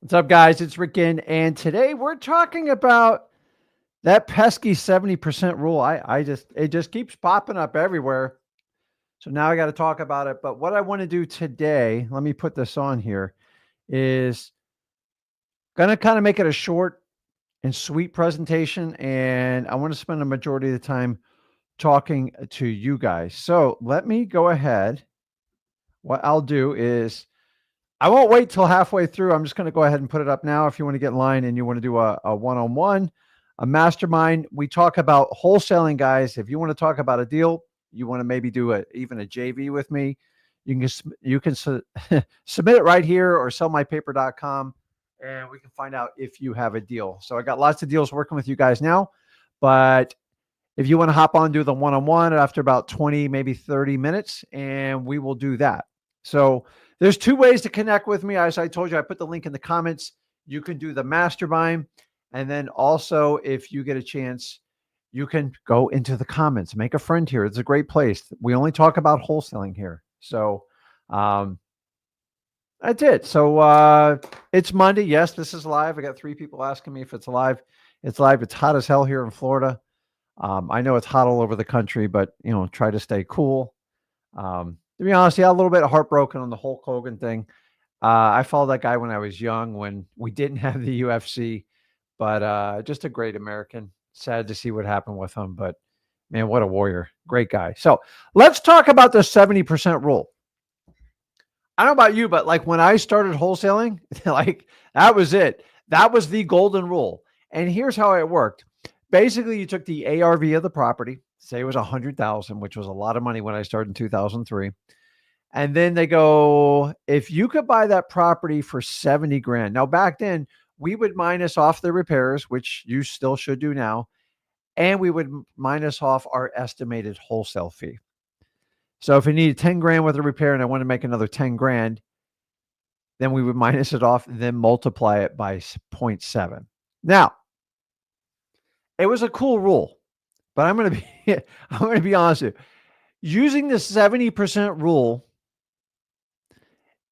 What's up, guys? It's Rick Ginn, and today we're talking about that pesky 70% rule. It just keeps popping up everywhere. So now I got to talk about it. But what I want to do today, let me put this on here, is going to kind of make it a short and sweet presentation. And I want to spend a majority of the time talking to you guys. So let me go ahead. What I'll do is I won't wait till halfway through. I'm just going to go ahead and put it up now. If you want to get in line and you want to do a one-on-one, a mastermind, we talk about wholesaling, guys. If you want to talk about a deal, you want to maybe do even a JV with me, you can submit it right here or sellmypaper.com, and we can find out if you have a deal. So I got lots of deals working with you guys now, but if you want to hop on, do the one-on-one after about 20, maybe 30 minutes, and we will do that. So there's two ways to connect with me. As I told you, I put the link in the comments. You can do the mastermind. And then also, if you get a chance, you can go into the comments, make a friend here. It's a great place. We only talk about wholesaling here. So that's it. So it's Monday. Yes, this is live. I got 3 people asking me if it's live. It's live. It's hot as hell here in Florida. I know it's hot all over the country, but try to stay cool. To be honest, yeah, a little bit heartbroken on the Hulk Hogan thing. I followed that guy when I was young, when we didn't have the UFC, but just a great American. Sad to see what happened with him, but man, what a warrior. Great guy. So let's talk about the 70% rule. I don't know about you, but like when I started wholesaling, like that was it. That was the golden rule. And here's how it worked. Basically, you took the ARV of the property, say it was 100,000, which was a lot of money when I started in 2003. And then they go, if you could buy that property for 70 grand. Now, back then, we would minus off the repairs, which you still should do now, and we would minus off our estimated wholesale fee. So if you needed 10 grand worth of repair and I want to make another 10 grand, then we would minus it off and then multiply it by 0.7. Now, it was a cool rule, but I'm going to be honest with you. Using the 70% rule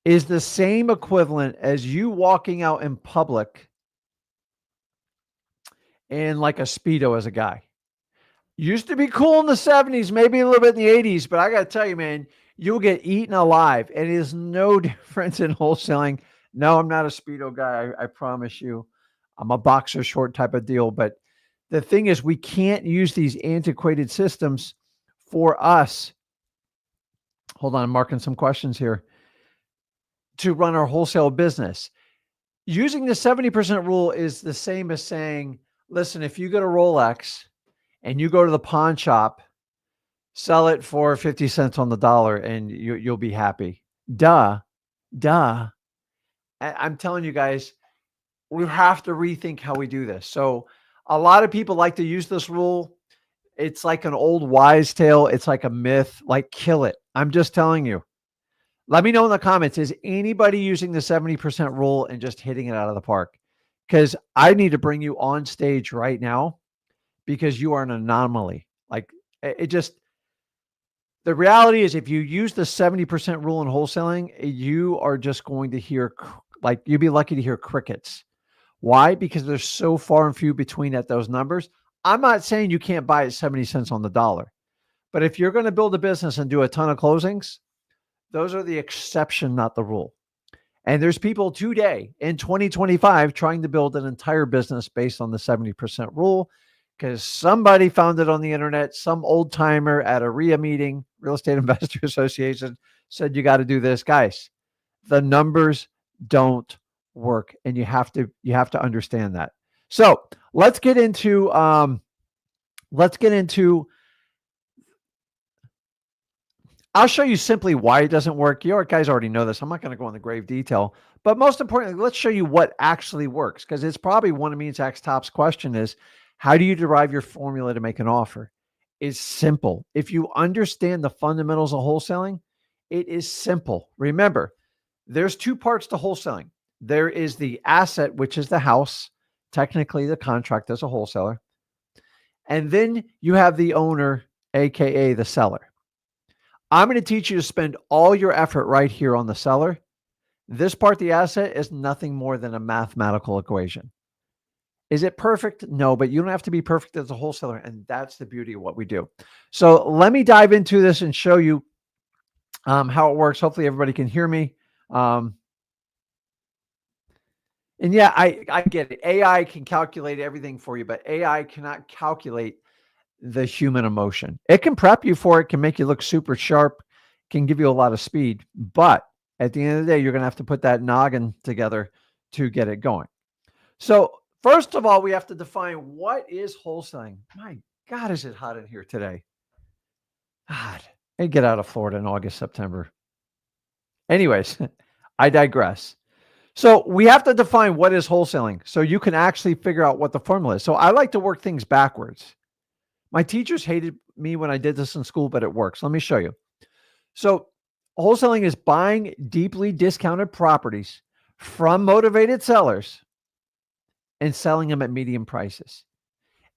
is the same equivalent as you walking out in public in like a Speedo as a guy. Used to be cool in the 70s, maybe a little bit in the 80s, but I got to tell you, man, you'll get eaten alive. And it is no difference in wholesaling. No, I'm not a Speedo guy. I promise you. I'm a boxer short type of deal. But the thing is, we can't use these antiquated systems for us. Hold on, I'm marking some questions here. To run our wholesale business. Using the 70% rule is the same as saying, listen, if you get a Rolex and you go to the pawn shop, sell it for 50 cents on the dollar and you'll be happy. Duh. I'm telling you guys, we have to rethink how we do this. So a lot of people like to use this rule. It's like an old wise tale. It's like a myth, like kill it. I'm just telling you. Let me know in the comments, is anybody using the 70% rule and just hitting it out of the park? Because I need to bring you on stage right now because you are an anomaly. Like it just, the reality is if you use the 70% rule in wholesaling, you are just going to hear, like you'd be lucky to hear crickets. Why? Because there's so far and few between at those numbers. I'm not saying you can't buy at 70 cents on the dollar, but if you're going to build a business and do a ton of closings, those are the exception, not the rule. And there's people today in 2025 trying to build an entire business based on the 70% rule because somebody found it on the internet. Some old timer at a RIA meeting, Real Estate Investor Association, said, you got to do this. Guys, the numbers don't work. And you have to understand that. So let's get into I'll show you simply why it doesn't work. You guys already know this. I'm not going to go into grave detail, but most importantly, let's show you what actually works, because it's probably one of me and Zach's top question is, how do you derive your formula to make an offer? It's simple. If you understand the fundamentals of wholesaling, it is simple. Remember, there's 2 parts to wholesaling. There is the asset, which is the house, technically the contract as a wholesaler. And then you have the owner, AKA the seller. I'm going to teach you to spend all your effort right here on the seller This part, the asset, is nothing more than a mathematical equation. Is it perfect? No, but you don't have to be perfect as a wholesaler. And that's the beauty of what we do. So let me dive into this and show you how it works. Hopefully everybody can hear me. And yeah, I get it. AI can calculate everything for you, but AI cannot calculate the human emotion. It can prep you for it, can make you look super sharp, can give you a lot of speed. But at the end of the day, you're going to have to put that noggin together to get it going. So first of all, we have to define what is wholesaling. My God, is it hot in here today? God, I get out of Florida in August, September. Anyways, I digress. So we have to define what is wholesaling so you can actually figure out what the formula is. So I like to work things backwards. My teachers hated me when I did this in school, but it works. Let me show you. So wholesaling is buying deeply discounted properties from motivated sellers and selling them at medium prices.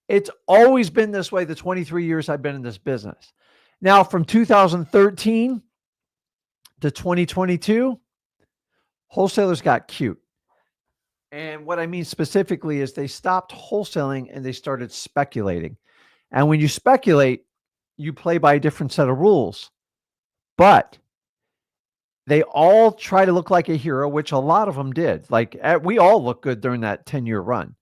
It's always been this way the 23 years I've been in this business. Now, from 2013 to 2022, wholesalers got cute. And what I mean specifically is they stopped wholesaling and they started speculating. And when you speculate, you play by a different set of rules. But they all try to look like a hero, which a lot of them did. Like we all look good during that 10-year run.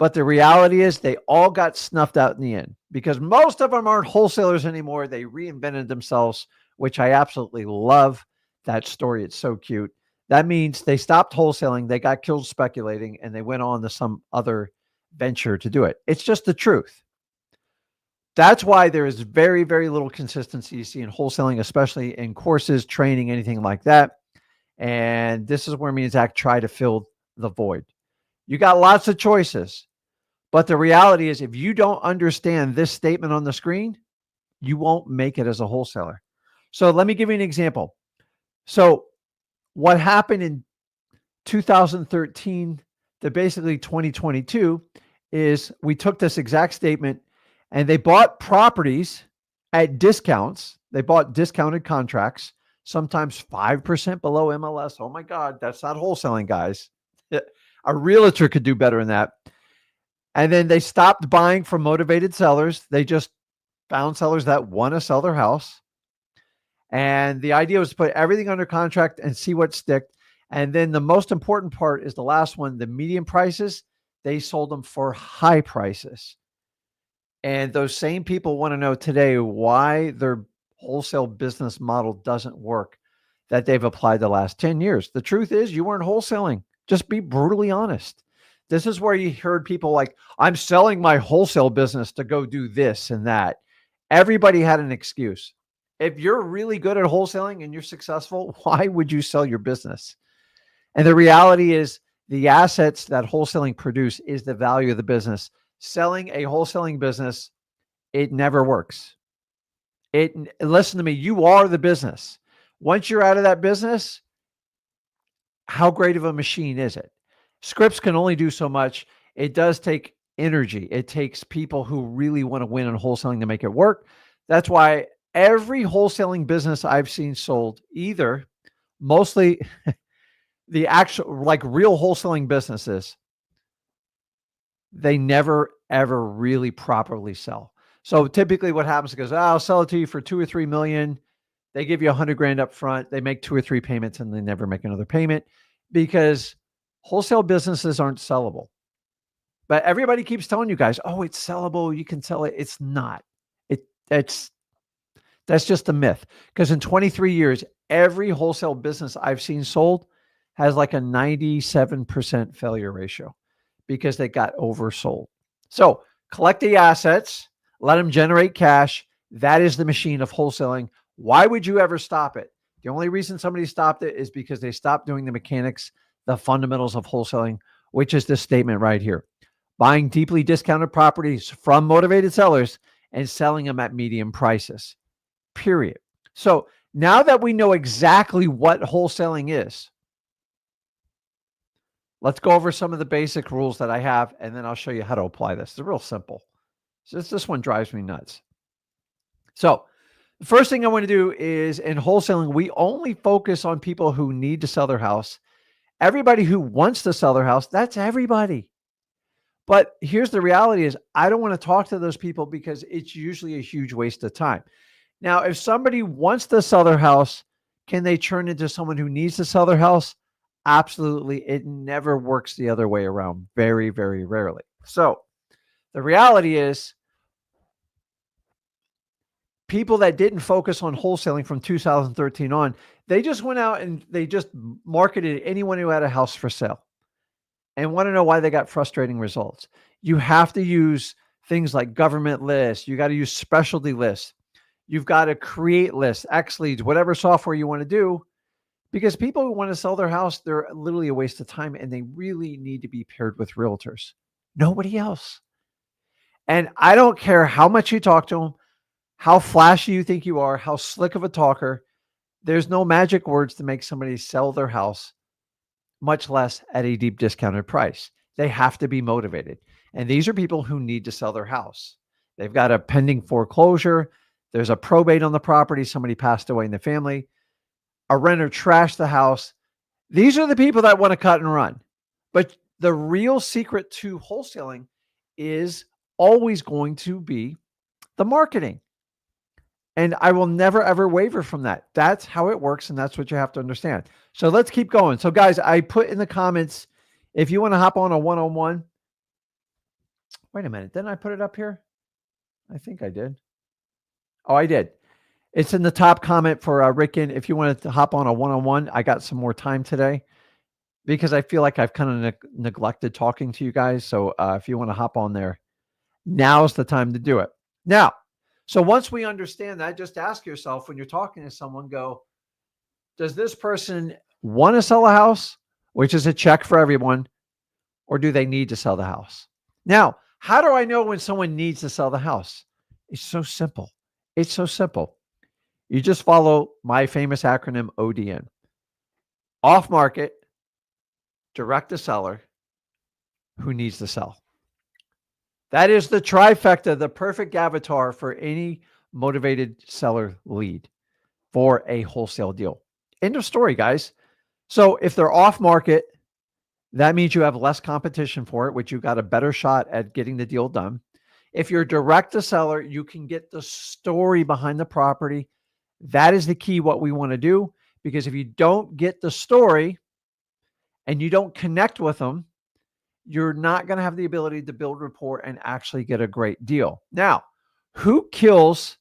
But the reality is they all got snuffed out in the end because most of them aren't wholesalers anymore. They reinvented themselves, which I absolutely love that story. It's so cute. That means they stopped wholesaling, they got killed speculating, and they went on to some other venture to do it. It's just the truth. That's why there is very, very little consistency you see in wholesaling, especially in courses, training, anything like that. And this is where me and Zach try to fill the void. You got lots of choices, but the reality is if you don't understand this statement on the screen, you won't make it as a wholesaler. So let me give you an example. So what happened in 2013 to basically 2022 is we took this exact statement and they bought properties at discounts. They bought discounted contracts, sometimes 5% below MLS. Oh my God, that's not wholesaling, guys. A realtor could do better than that. And then they stopped buying from motivated sellers. They just found sellers that want to sell their house. And the idea was to put everything under contract and see what stick. And then the most important part is the last one, the median prices. They sold them for high prices. And those same people want to know today why their wholesale business model doesn't work that they've applied the last 10 years. The truth is you weren't wholesaling. Just be brutally honest. This is where you heard people like, I'm selling my wholesale business to go do this and that. Everybody had an excuse. If you're really good at wholesaling and you're successful, why would you sell your business? And the reality is the assets that wholesaling produce is the value of the business. Selling a wholesaling business, it never works. Listen to me, you are the business. Once you're out of that business, how great of a machine is it? Scripts can only do so much. It does take energy. It takes people who really want to win in wholesaling to make it work. That's why every wholesaling business I've seen sold, either mostly the actual like real wholesaling businesses, they never ever really properly sell. So typically what happens is, I'll sell it to you for 2 or 3 million. They give you 100 grand up front. They make 2 or 3 payments and they never make another payment because wholesale businesses aren't sellable. But everybody keeps telling you guys, oh, it's sellable. You can sell it. It's not. That's just a myth. Because in 23 years, every wholesale business I've seen sold has like a 97% failure ratio because they got oversold. So collect the assets, let them generate cash. That is the machine of wholesaling. Why would you ever stop it? The only reason somebody stopped it is because they stopped doing the mechanics, the fundamentals of wholesaling, which is this statement right here. Buying deeply discounted properties from motivated sellers and selling them at medium prices, period. So now that we know exactly what wholesaling is, let's go over some of the basic rules that I have, and then I'll show you how to apply this. It's real simple. This one drives me nuts. So First thing I want to do is in wholesaling, we only focus on people who need to sell their house. Everybody who wants to sell their house, that's everybody. But here's the reality is I don't want to talk to those people because it's usually a huge waste of time. Now, if somebody wants to sell their house, can they turn into someone who needs to sell their house? Absolutely. It never works the other way around. Very, very rarely. So the reality is people that didn't focus on wholesaling from 2013 on, they just went out and they just marketed anyone who had a house for sale. And want to know why they got frustrating results. You have to use things like government lists. You got to use specialty lists. You've got to create lists, X leads, whatever software you want to do, because people who want to sell their house, they're literally a waste of time and they really need to be paired with realtors. Nobody else. And I don't care how much you talk to them, how flashy you think you are, how slick of a talker. There's no magic words to make somebody sell their house, much less at a deep discounted price. They have to be motivated. And these are people who need to sell their house. They've got a pending foreclosure. There's a probate on the property. Somebody passed away in the family. A renter trashed the house. These are the people that want to cut and run. But the real secret to wholesaling is always going to be the marketing. And I will never, ever waver from that. That's how it works. And that's what you have to understand. So let's keep going. So guys, I put in the comments, if you want to hop on a one-on-one. Wait a minute. Didn't I put it up here? I think I did. Oh, I did. It's in the top comment for Rick Ginn. If you wanted to hop on a one-on-one, I got some more time today because I feel like I've kind of neglected talking to you guys. So if you want to hop on there, now's the time to do it. Now, so once we understand that, just ask yourself when you're talking to someone, go, does this person want to sell a house, which is a check for everyone, or do they need to sell the house? Now, how do I know when someone needs to sell the house? It's so simple. It's so simple. You just follow my famous acronym ODN. Off market, direct to seller, who needs to sell. That is the trifecta, the perfect avatar for any motivated seller lead for a wholesale deal. End of story, guys. So if they're off market, that means you have less competition for it, which you got a better shot at getting the deal done. If you're direct to seller, you can get the story behind the property. That is the key, what we want to do, because if you don't get the story and you don't connect with them, you're not going to have the ability to build rapport and actually get a great deal. Now, who kills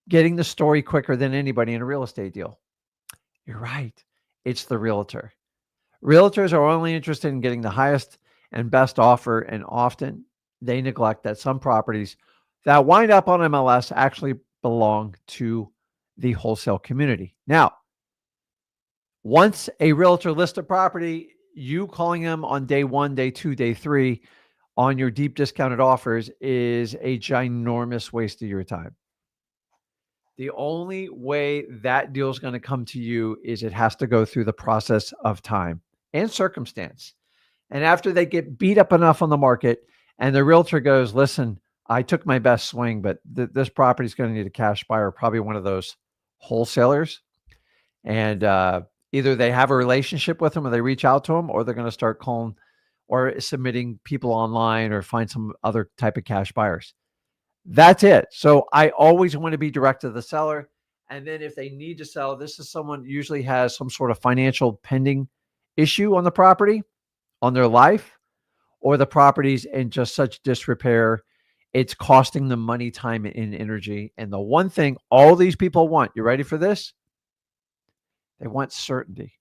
getting the story quicker than anybody in a real estate deal? You're right. It's the realtor. Realtors are only interested in getting the highest and best offer, and often they neglect that some properties that wind up on MLS actually belong to the wholesale community. Now, once a realtor lists a property, you calling them on day 1, day 2, day 3 on your deep discounted offers is a ginormous waste of your time. The only way that deal is going to come to you is it has to go through the process of time and circumstance. And after they get beat up enough on the market and the realtor goes, listen, I took my best swing, but this property is going to need a cash buyer, probably one of those wholesalers. And either they have a relationship with them or they reach out to them, or they're going to start calling or submitting people online or find some other type of cash buyers. That's it. So I always want to be direct to the seller. And then if they need to sell, this is someone usually has some sort of financial pending issue on the property, on their life, or the property's in just such disrepair. It's costing them money, time, and energy. And the one thing all these people want, you ready for this? They want certainty.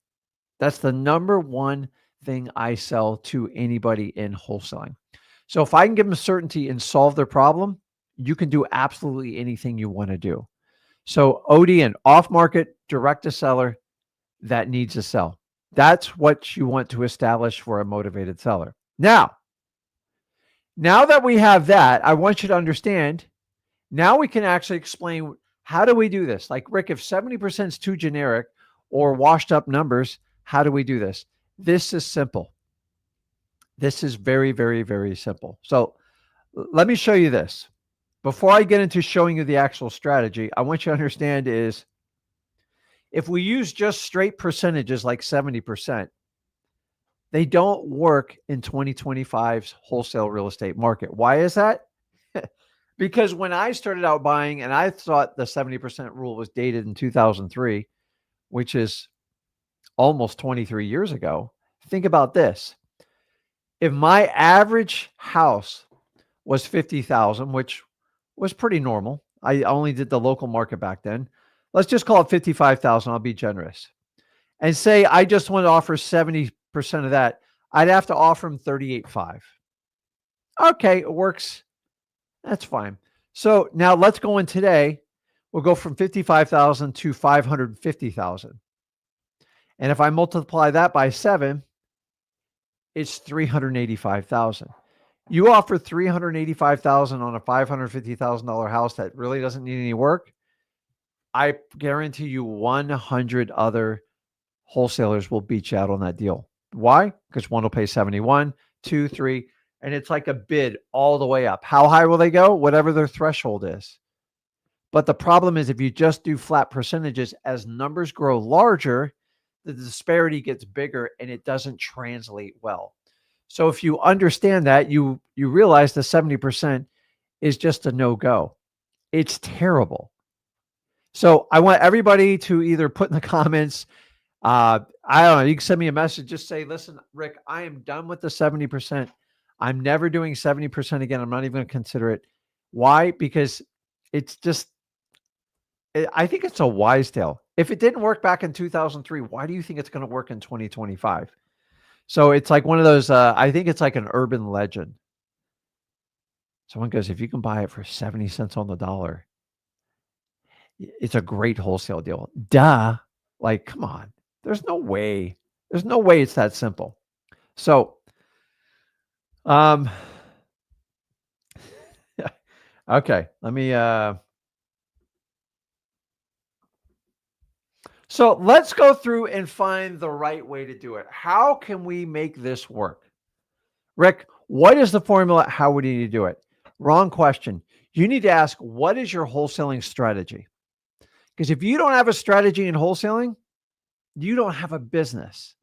That's the number one thing I sell to anybody in wholesaling. So if I can give them certainty and solve their problem, you can do absolutely anything you want to do. So ODN, off market, direct to seller that needs to sell. That's what you want to establish for a motivated seller. Now that we have that, I want you to understand, now we can actually explain how do we do this? Like, Rick, if 70% is too generic or washed up numbers, how do we do this? This is simple. This is very, very, very simple. So let me show you this. before I get into showing you the actual strategy, I want you to understand is if we use just straight percentages like 70%, they don't work in 2025's wholesale real estate market. Why is that? Because when I started out buying and I thought the 70% rule was dated in 2003, which is almost 23 years ago, think about this. If my average house was 50,000, which was pretty normal. I only did the local market back then. Let's just call it 55,000. I'll be generous. And say I just want to offer 70% of that. I'd have to offer them 38.5. Okay, it works. That's fine. So now let's go in today. We'll go from 55,000 to 550,000. And if I multiply that by 7, it's 385,000. You offer 385,000 on a $550,000 house that really doesn't need any work. I guarantee you 100 other wholesalers will beat you out on that deal. Why? Because one will pay 71, 2, 3, and it's like a bid all the way up. How high will they go? Whatever their threshold is. But the problem is if you just do flat percentages, as numbers grow larger, the disparity gets bigger and it doesn't translate well. So if you understand that, you realize the 70% is just a no-go. It's terrible. So I want everybody to either put in the comments, I don't know, you can send me a message, just say, listen, Rick, I am done with the 70%. I'm never doing 70% again. I'm not even going to consider it. Why? Because it's just, I think it's a wise tale. If it didn't work back in 2003, why do you think it's going to work in 2025? So it's like one of those, I think it's like an urban legend. Someone goes, if you can buy it for 70 cents on the dollar, it's a great wholesale deal. Duh. Like, come on. There's no way. There's no way it's that simple. So, okay, let me, so let's go through and find the right way to do it. How can we make this work? Rick, what is the formula? How would you do it? Wrong question. You need to ask, what is your wholesaling strategy? Because if you don't have a strategy in wholesaling, you don't have a business.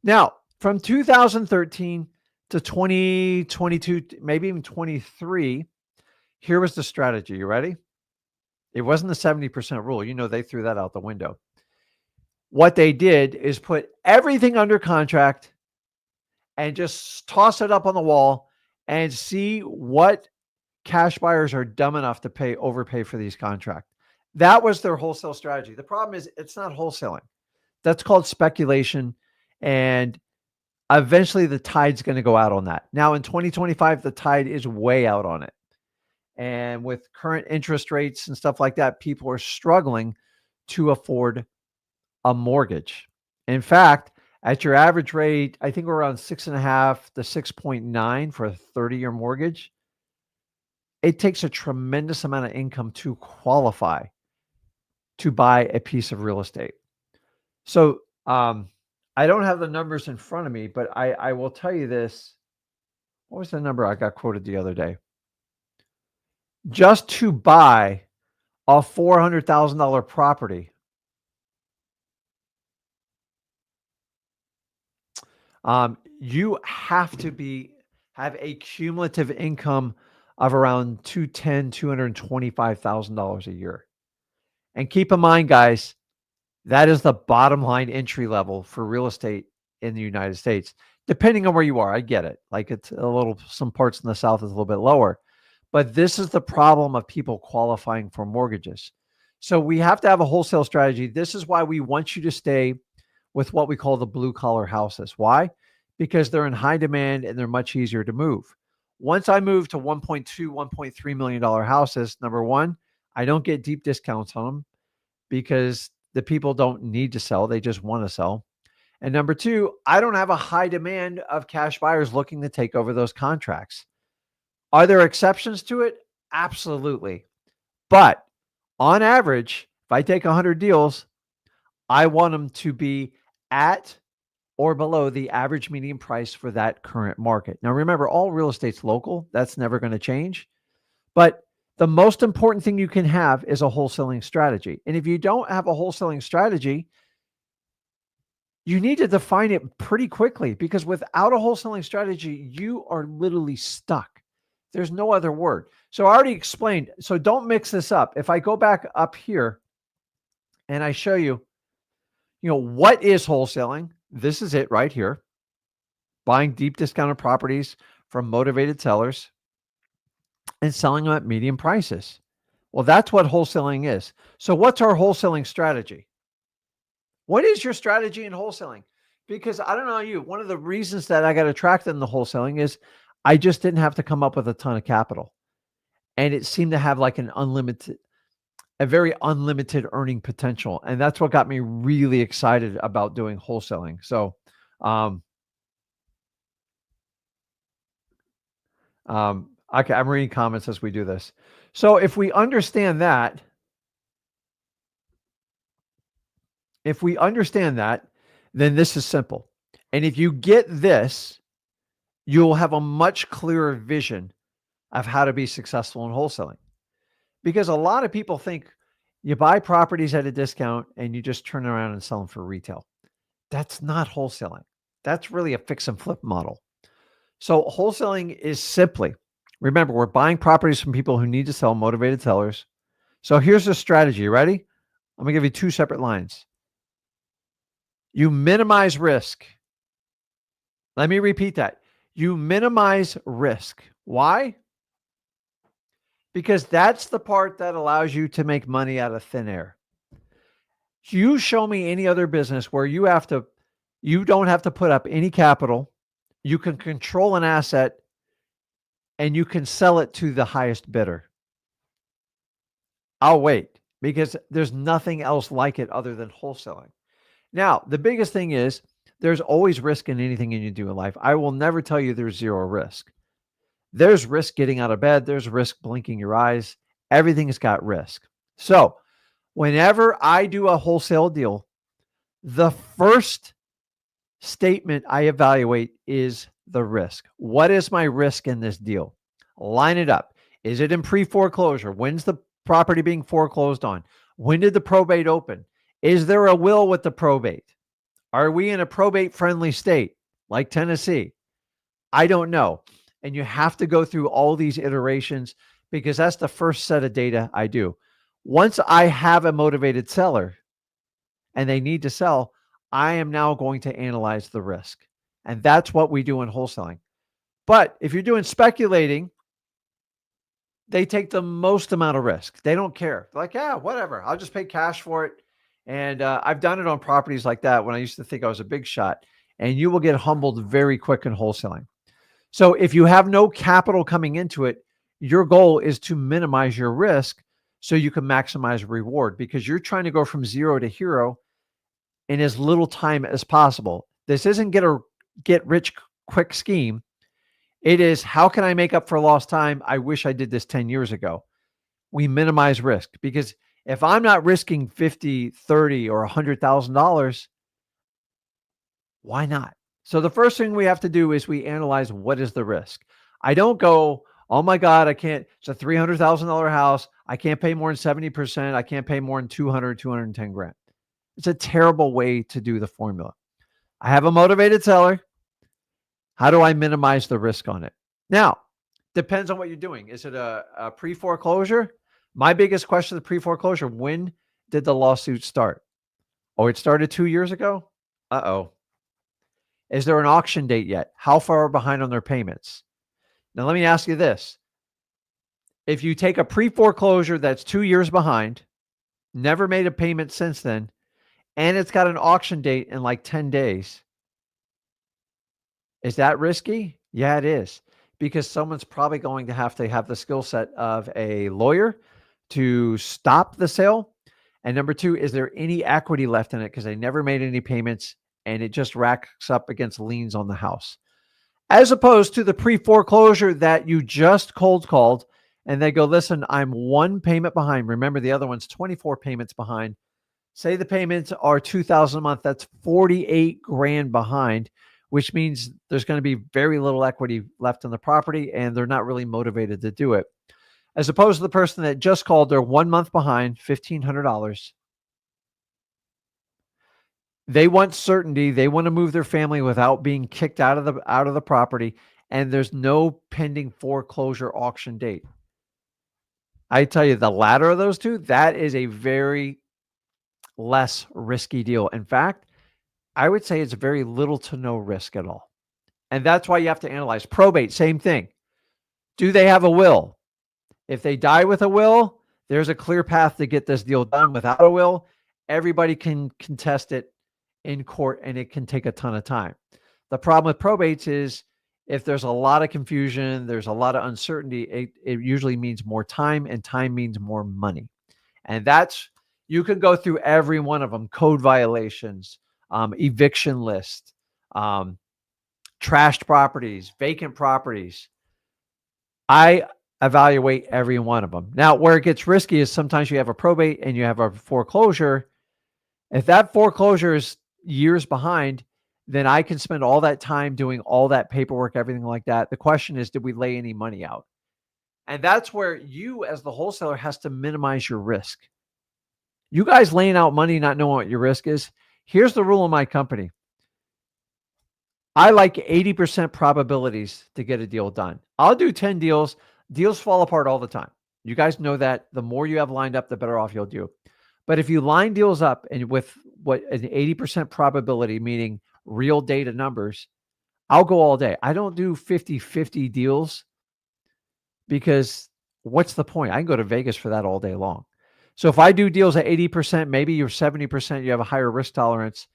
Now, from 2013 to 2022, maybe even 23, here was the strategy. You ready? It wasn't the 70% rule. You know, they threw that out the window. What they did is put everything under contract and just toss it up on the wall and see what cash buyers are dumb enough to overpay for these contracts. That was their wholesale strategy. The problem is it's not wholesaling. That's called speculation. And eventually the tide's going to go out on that. Now in 2025, the tide is way out on it. And with current interest rates and stuff like that, people are struggling to afford a mortgage. In fact, at your average rate, I think we're around 6.5 to 6.9 for a 30-year mortgage. It takes a tremendous amount of income to qualify to buy a piece of real estate. So I don't have the numbers in front of me, but I will tell you this. What was the number I got quoted the other day? Just to buy a $400,000 property, you have to have a cumulative income of around $225,000 a year. And keep in mind, guys, that is the bottom line entry level for real estate in the United States. Depending on where you are, I get it. Like it's some parts in the South is a little bit lower. But this is the problem of people qualifying for mortgages. So we have to have a wholesale strategy. This is why we want you to stay with what we call the blue collar houses. Why? Because they're in high demand and they're much easier to move. Once I move to $1.2, $1.3 million houses, number one, I don't get deep discounts on them because the people don't need to sell. They just want to sell. And number two, I don't have a high demand of cash buyers looking to take over those contracts. Are there exceptions to it? Absolutely. But on average, if I take 100 deals, I want them to be at or below the average median price for that current market. Now, remember, all real estate's local. That's never going to change. But The most important thing you can have is a wholesaling strategy. And if you don't have a wholesaling strategy, you need to define it pretty quickly, because without a wholesaling strategy, you are literally stuck. There's no other word. So I already explained. So don't mix this up. If I go back up here and I show you, what is wholesaling? This is it right here. Buying deep discounted properties from motivated sellers and selling them at medium prices. Well, that's what wholesaling is. So what's our wholesaling strategy? What is your strategy in wholesaling? Because I don't know you, one of the reasons that I got attracted in the wholesaling is I just didn't have to come up with a ton of capital. And it seemed to have like a very unlimited earning potential. And that's what got me really excited about doing wholesaling. So, okay, I'm reading comments as we do this. So if we understand that, then this is simple. And if you get this, you'll have a much clearer vision of how to be successful in wholesaling. Because a lot of people think you buy properties at a discount and you just turn around and sell them for retail. That's not wholesaling. That's really a fix and flip model. So wholesaling is simply, remember, we're buying properties from people who need to sell, motivated sellers. So here's the strategy. You ready? I'm going to give you two separate lines. You minimize risk. Let me repeat that. You minimize risk. Why? Because that's the part that allows you to make money out of thin air. You show me any other business where you don't have to put up any capital. You can control an asset and you can sell it to the highest bidder. I'll wait, because there's nothing else like it other than wholesaling. Now, the biggest thing is there's always risk in anything you do in life. I will never tell you there's zero risk. There's risk getting out of bed. There's risk blinking your eyes. Everything's got risk. So whenever I do a wholesale deal, the first statement I evaluate is the risk. What is my risk in this deal? Line it up. Is it in pre-foreclosure? When's the property being foreclosed on? When did the probate open? Is there a will with the probate? Are we in a probate-friendly state like Tennessee? I don't know. And you have to go through all these iterations, because that's the first set of data I do. Once I have a motivated seller and they need to sell, I am now going to analyze the risk. And that's what we do in wholesaling. But if you're doing speculating, they take the most amount of risk. They don't care. They're like, yeah, whatever. I'll just pay cash for it. And I've done it on properties like that when I used to think I was a big shot. And you will get humbled very quick in wholesaling. So if you have no capital coming into it, your goal is to minimize your risk so you can maximize reward, because you're trying to go from zero to hero in as little time as possible. This isn't get rich quick scheme. It is, how can I make up for lost time? I wish I did this 10 years ago. We minimize risk, because if I'm not risking $50, $30, or $100,000, why not? So the first thing we have to do is we analyze, what is the risk. I don't go, oh my God, I can't, it's a $300,000 house. I can't pay more than 70%. I can't pay more than 210 grand. It's a terrible way to do the formula. I have a motivated seller. How do I minimize the risk on it? Now, depends on what you're doing. Is it a pre-foreclosure? My biggest question is pre-foreclosure. When did the lawsuit start? Oh, it started 2 years ago? Uh-oh. Is there an auction date yet? How far behind on their payments? Now, let me ask you this. If you take a pre-foreclosure that's 2 years behind, never made a payment since then, and it's got an auction date in like 10 days, is that risky? Yeah, it is. Because someone's probably going to have the skill set of a lawyer to stop the sale. And number two, is there any equity left in it because they never made any payments and it just racks up against liens on the house? As opposed to the pre-foreclosure that you just cold called and they go, listen, I'm one payment behind. Remember, the other one's 24 payments behind. Say the payments are $2,000 a month. That's 48 grand behind, which means there's going to be very little equity left in the property and they're not really motivated to do it. as opposed to the person that just called, they're 1 month behind, $1,500. They want certainty. They want to move their family without being kicked out of the property, and there's no pending foreclosure auction date. I tell you, the latter of those two, that is a very less risky deal. In fact, I would say it's very little to no risk at all. And that's why you have to analyze. Probate, same thing. Do they have a will? If they die with a will, there's a clear path to get this deal done. Without a will, everybody can contest it in court and it can take a ton of time. The problem with probates is if there's a lot of confusion, there's a lot of uncertainty, it usually means more time, and time means more money. And that's, you can go through every one of them: code violations, eviction list, trashed properties, vacant properties. I evaluate every one of them. Now, where it gets risky is sometimes you have a probate and you have a foreclosure. If that foreclosure is years behind, then I can spend all that time doing all that paperwork, everything like that. The question is, did we lay any money out? And that's where you, as the wholesaler, has to minimize your risk. You guys laying out money, not knowing what your risk is. Here's the rule in my company. I like 80% probabilities to get a deal done. I'll do 10 deals. Deals fall apart all the time. You guys know that. The more you have lined up, the better off you'll do. But if you line deals up and with what an 80% probability, meaning real data numbers, I'll go all day. I don't do 50-50 deals because what's the point? I can go to Vegas for that all day long. So if I do deals at 80%, maybe you're 70%, you have a higher risk tolerance.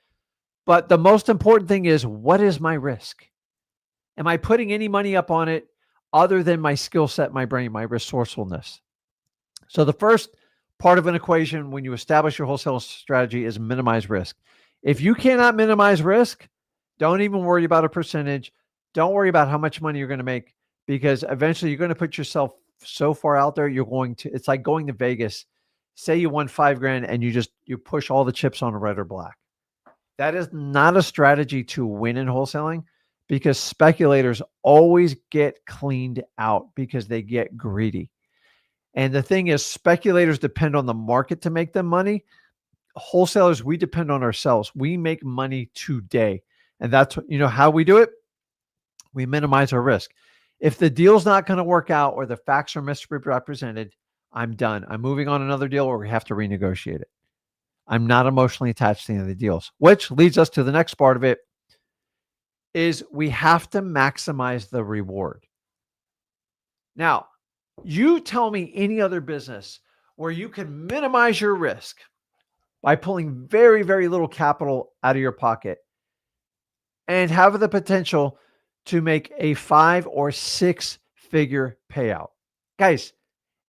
But the most important thing is, what is my risk? Am I putting any money up on it other than my skill set, my brain, my resourcefulness? So the first part of an equation when you establish your wholesale strategy is minimize risk. If you cannot minimize risk, don't even worry about a percentage. Don't worry about how much money you're going to make, because eventually you're going to put yourself so far out there, it's like going to Vegas. Say you won $5,000 and you push all the chips on red or black. That is not a strategy to win in wholesaling, because speculators always get cleaned out because they get greedy. And the thing is, speculators depend on the market to make them money. Wholesalers, we depend on ourselves. We make money today. And that's, how we do it. We minimize our risk. If the deal's not going to work out or the facts are misrepresented, I'm done. I'm moving on another deal, or we have to renegotiate it. I'm not emotionally attached to any of the deals, which leads us to the next part of it, is we have to maximize the reward. Now, you tell me any other business where you can minimize your risk by pulling very, very little capital out of your pocket and have the potential to make a 5 or 6 figure payout. Guys,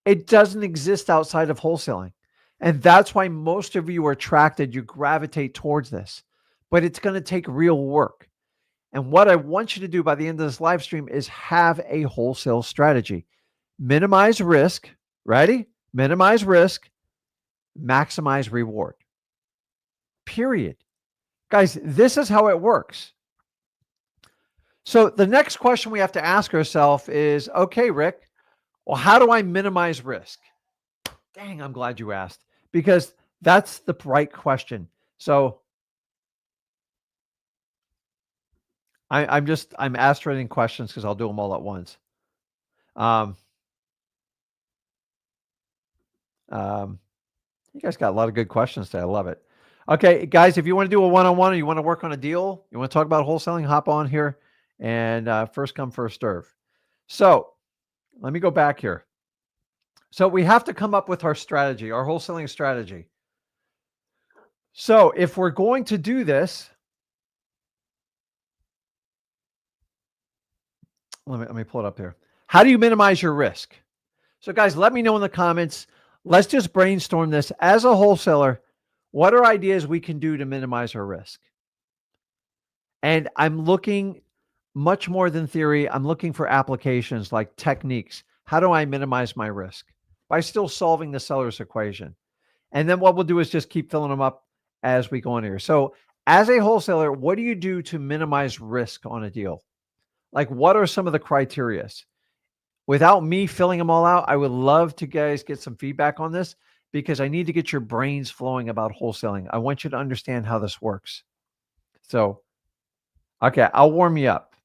it doesn't exist outside of wholesaling. And that's why most of you are attracted, you gravitate towards this. But it's going to take real work. And what I want you to do by the end of this live stream is have a wholesale strategy. Minimize risk. Ready? Minimize risk. Maximize reward. Period. Guys, this is how it works. So the next question we have to ask ourselves is, okay, Rick, well, how do I minimize risk? Dang, I'm glad you asked, because that's the right question. So I'm aspirating questions because I'll do them all at once. You guys got a lot of good questions today. I love it. Okay, guys, if you want to do a one-on-one or you want to work on a deal, you want to talk about wholesaling, hop on here and first come, first serve. So let me go back here. So we have to come up with our strategy, our wholesaling strategy. So if we're going to do this, let me pull it up here. How do you minimize your risk? So guys, let me know in the comments. Let's just brainstorm this. As a wholesaler, what are ideas we can do to minimize our risk? And I'm looking much more than theory. I'm looking for applications like techniques. How do I minimize my risk? By still solving the seller's equation. And then what we'll do is just keep filling them up as we go on here. So as a wholesaler, what do you do to minimize risk on a deal? Like, what are some of the criteria? Without me filling them all out, I would love to guys get some feedback on this because I need to get your brains flowing about wholesaling. I want you to understand how this works. So, okay, I'll warm you up.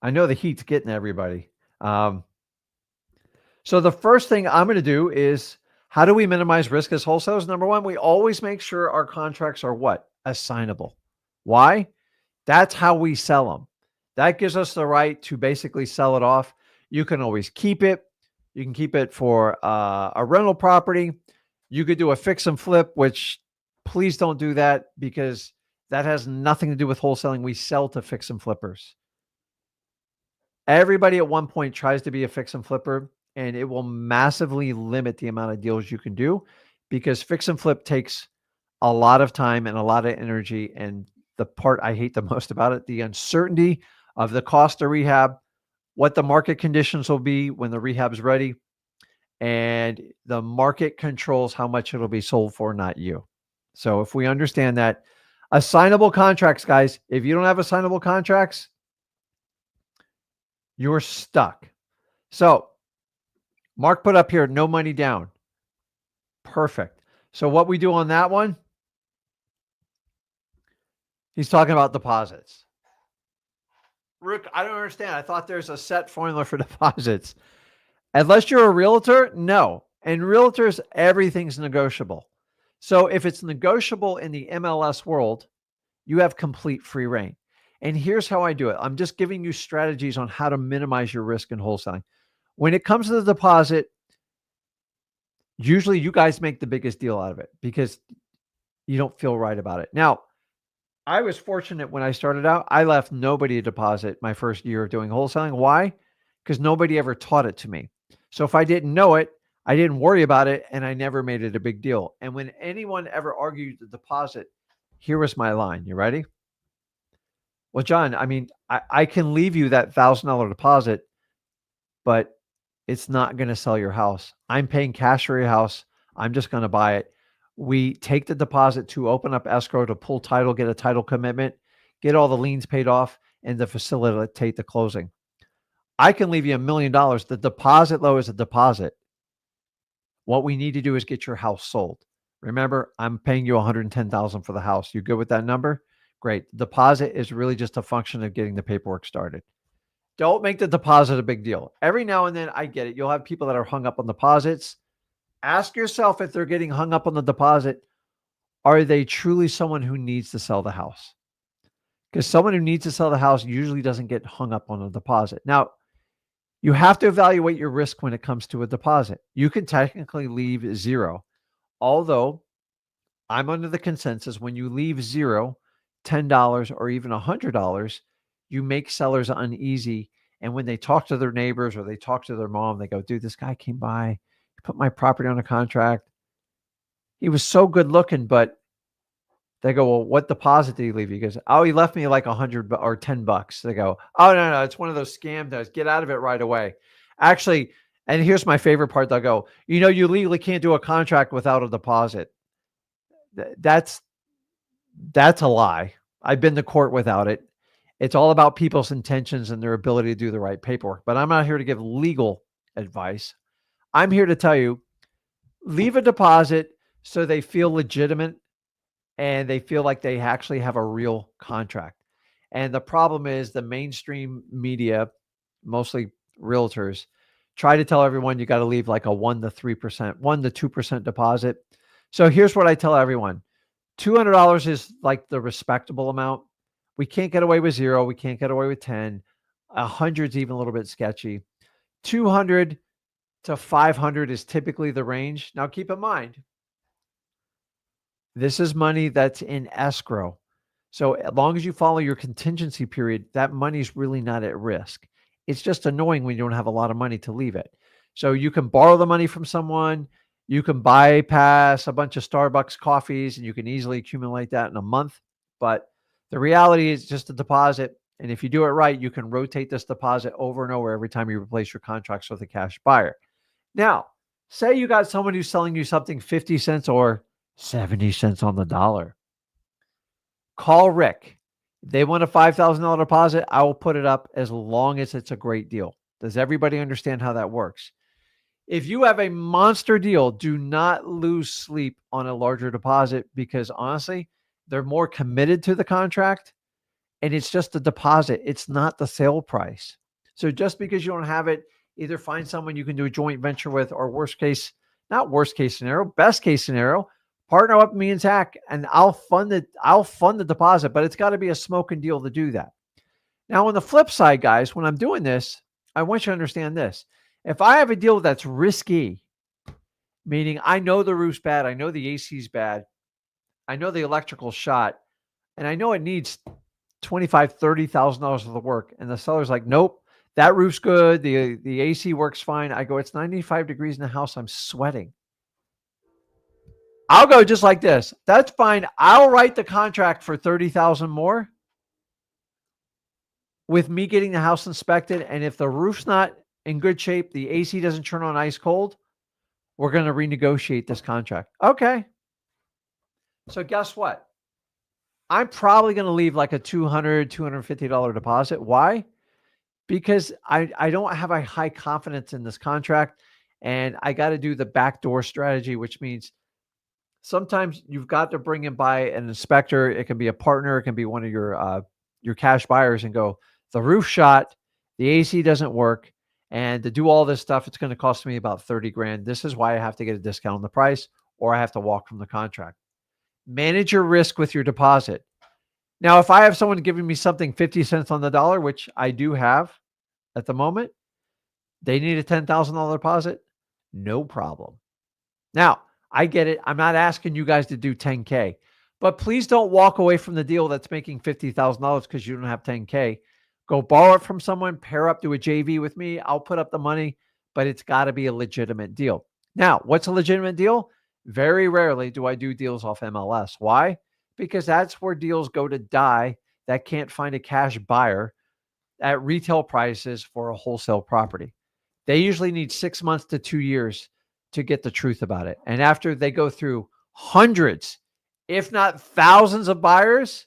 I know the heat's getting everybody. So the first thing I'm going to do is, how do we minimize risk as wholesalers? Number one, we always make sure our contracts are what? Assignable. Why? That's how we sell them. That gives us the right to basically sell it off. You can always keep it. You can keep it for a rental property. You could do a fix and flip, which please don't do that because that has nothing to do with wholesaling. We sell to fix and flippers. Everybody at one point tries to be a fix and flipper, and it will massively limit the amount of deals you can do because fix and flip takes a lot of time and a lot of energy. And the part I hate the most about it, the uncertainty of the cost of rehab, what the market conditions will be when the rehab's ready, and the market controls how much it'll be sold for, not you. So if we understand that, assignable contracts, guys, if you don't have assignable contracts, you're stuck. So Mark put up here, no money down. Perfect. So what we do on that one, he's talking about deposits. Rick, I don't understand. I thought there's a set formula for deposits. Unless you're a realtor, no. And realtors, everything's negotiable. So if it's negotiable in the MLS world, you have complete free reign. And here's how I do it. I'm just giving you strategies on how to minimize your risk in wholesaling. When it comes to the deposit, usually you guys make the biggest deal out of it because you don't feel right about it. Now, I was fortunate when I started out. I left nobody a deposit my first year of doing wholesaling. Why? Because nobody ever taught it to me. So if I didn't know it, I didn't worry about it, and I never made it a big deal. And when anyone ever argued the deposit, here was my line. You ready? Well, John, I mean, I can leave you that $1,000 deposit, but it's not going to sell your house. I'm paying cash for your house. I'm just going to buy it. We take the deposit to open up escrow, to pull title, get a title commitment, get all the liens paid off, and to facilitate the closing. I can leave you $1 million. The deposit, though, is a deposit. What we need to do is get your house sold. Remember, I'm paying you $110,000 for the house. You good with that number? Great. Deposit is really just a function of getting the paperwork started. Don't make the deposit a big deal. Every now and then, I get it. You'll have people that are hung up on deposits. Ask yourself, if they're getting hung up on the deposit, are they truly someone who needs to sell the house? Because someone who needs to sell the house usually doesn't get hung up on a deposit. Now, you have to evaluate your risk when it comes to a deposit. You can technically leave zero, although I'm under the consensus when you leave zero, $10 or even $100, you make sellers uneasy. And when they talk to their neighbors or they talk to their mom, they go, dude, this guy came by, he put my property on a contract. He was so good looking, but they go, well, what deposit did he leave you? He goes, oh, he left me like $100 or $10. They go, oh, no, it's one of those scam does. Get out of it right away. Actually, and here's my favorite part. They'll go, you legally can't do a contract without a deposit. That's a lie. I've been to court without it. It's all about people's intentions and their ability to do the right paperwork. But I'm not here to give legal advice. I'm here to tell you, leave a deposit so they feel legitimate and they feel like they actually have a real contract. And the problem is the mainstream media, mostly realtors, try to tell everyone you got to leave like a 1 to 3%, 1 to 2% deposit. So here's what I tell everyone. $200 is like the respectable amount. We can't get away with zero. We can't get away with 10. 100 is even a little bit sketchy. 200 to 500 is typically the range. Now keep in mind, this is money that's in escrow. So as long as you follow your contingency period, that money's really not at risk. It's just annoying when you don't have a lot of money to leave it. So you can borrow the money from someone. You can bypass a bunch of Starbucks coffees and you can easily accumulate that in a month. But the reality is just a deposit. And if you do it right, you can rotate this deposit over and over every time you replace your contracts with a cash buyer. Now, say you got someone who's selling you something 50 cents or 70 cents on the dollar. Call Rick. If they want a $5,000 deposit, I will put it up as long as it's a great deal. Does everybody understand how that works? If you have a monster deal, do not lose sleep on a larger deposit because honestly, they're more committed to the contract and it's just a deposit. It's not the sale price. So just because you don't have it, either find someone you can do a joint venture with, or worst case, not worst case scenario, best case scenario, partner up with me and Zach, and I'll fund it. I'll fund the deposit, but it's got to be a smoking deal to do that. Now, on the flip side, guys, when I'm doing this, I want you to understand this. If I have a deal that's risky, meaning I know the roof's bad, I know the AC's bad, I know the electrical shot, and I know it needs $25,000, $30,000 worth of work. And the seller's like, nope, that roof's good. The AC works fine. I go, it's 95 degrees in the house. I'm sweating. I'll go just like this. That's fine. I'll write the contract for 30,000 more with me getting the house inspected. And if the roof's not in good shape, the AC doesn't turn on ice cold, we're going to renegotiate this contract. Okay. So guess what? I'm probably going to leave like a $200, $250 deposit. Why? Because I don't have a high confidence in this contract, and I got to do the backdoor strategy, which means sometimes you've got to bring in by an inspector. It can be a partner. It can be one of your cash buyers, and go, the roof shot, the AC doesn't work. And to do all this stuff, it's going to cost me about 30 grand. This is why I have to get a discount on the price, or I have to walk from the contract. Manage your risk with your deposit. Now, if I have someone giving me something 50 cents on the dollar, which I do have at the moment, they need a $10,000 deposit, no problem. Now, I get it. I'm not asking you guys to do 10K, but please don't walk away from the deal that's making $50,000 because you don't have 10K. Go borrow it from someone, pair up, do a JV with me. I'll put up the money, but it's got to be a legitimate deal. Now, what's a legitimate deal? Very rarely do I do deals off MLS. Why? Because that's where deals go to die that can't find a cash buyer at retail prices for a wholesale property. They usually need 6 months to 2 years to get the truth about it. And after they go through hundreds, if not thousands of buyers,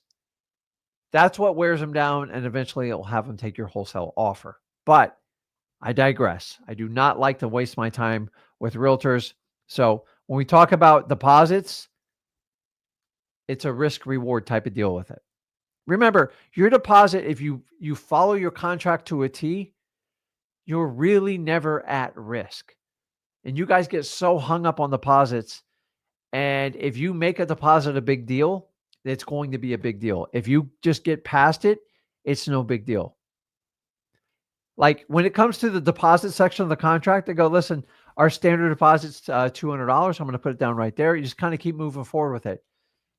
that's what wears them down. And eventually it'll have them take your wholesale offer. But I digress. I do not like to waste my time with realtors. So when we talk about deposits, it's a risk reward type of deal with it. Remember, your deposit, if you follow your contract to a T, you're really never at risk. And you guys get so hung up on deposits. And if you make a deposit a big deal, it's going to be a big deal. If you just get past it, it's no big deal. Like when it comes to the deposit section of the contract, they go, listen, our standard deposit's $200. I'm going to put it down right there. You just kind of keep moving forward with it.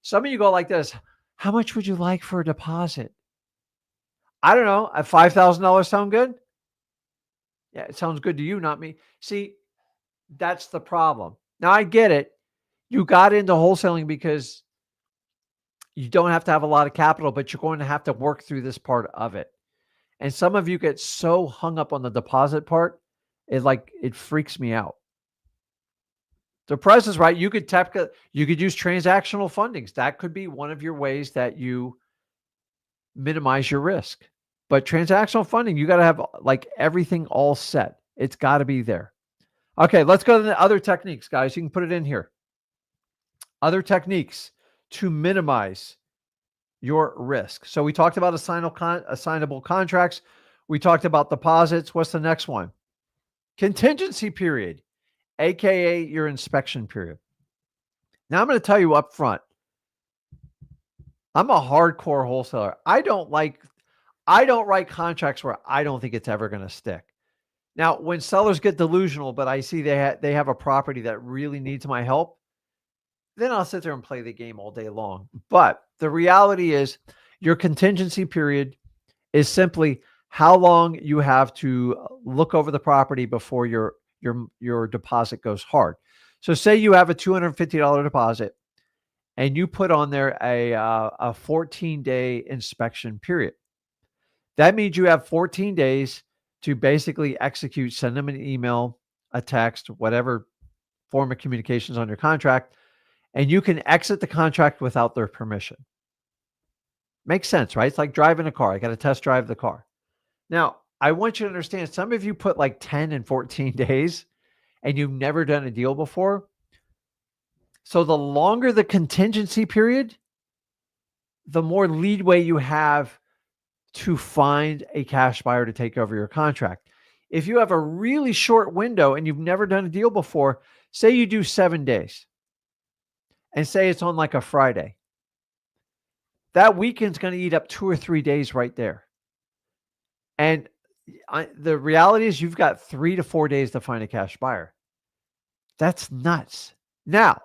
Some of you go like this. How much would you like for a deposit? I don't know. At $5,000 sound good? Yeah, it sounds good to you, not me. See, that's the problem. Now I get it. You got into wholesaling because you don't have to have a lot of capital, but you're going to have to work through this part of it. And some of you get so hung up on the deposit part, it freaks me out. The price is right. You could use transactional fundings. That could be one of your ways that you minimize your risk. But transactional funding, you got to have like everything all set. It's got to be there. Okay, let's go to the other techniques, guys. You can put it in here. Other techniques to minimize your risk. So we talked about assignable contracts. We talked about deposits. What's the next one? Contingency period, AKA your inspection period. Now I'm going to tell you up front, I'm a hardcore wholesaler. I don't write contracts where I don't think it's ever going to stick. Now, when sellers get delusional, but I see they have a property that really needs my help, then I'll sit there and play the game all day long. But the reality is your contingency period is simply how long you have to look over the property before your deposit goes hard. So say you have a $250 deposit and you put on there a 14-day inspection period. That means you have 14 days to basically execute, send them an email, a text, whatever form of communications on your contract, and you can exit the contract without their permission. Makes sense, right? It's like driving a car. I got to test drive the car. Now, I want you to understand, some of you put like 10 and 14 days and you've never done a deal before. So the longer the contingency period, the more leadway you have to find a cash buyer to take over your contract. If you have a really short window and you've never done a deal before, say you do 7 days and say it's on like a Friday, that weekend's going to eat up 2 or 3 days right there. And the reality is you've got 3 to 4 days to find a cash buyer. That's nuts. Now,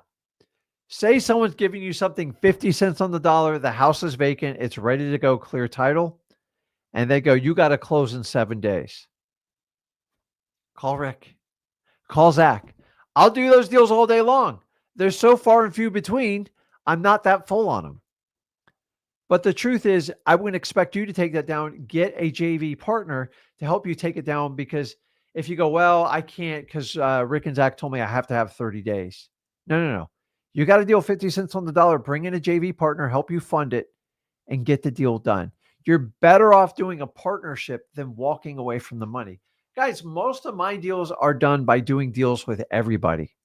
say someone's giving you something 50 cents on the dollar, the house is vacant, it's ready to go, clear title, and they go, you got to close in 7 days. Call Rick, call Zach. I'll do those deals all day long. They're so far and few between, I'm not that full on them. But the truth is, I wouldn't expect you to take that down. Get a JV partner to help you take it down, because if you go, well, I can't because Rick and Zach told me I have to have 30 days. No. You got to deal 50 cents on the dollar. Bring in a JV partner, help you fund it, and get the deal done. You're better off doing a partnership than walking away from the money. Guys, most of my deals are done by doing deals with everybody.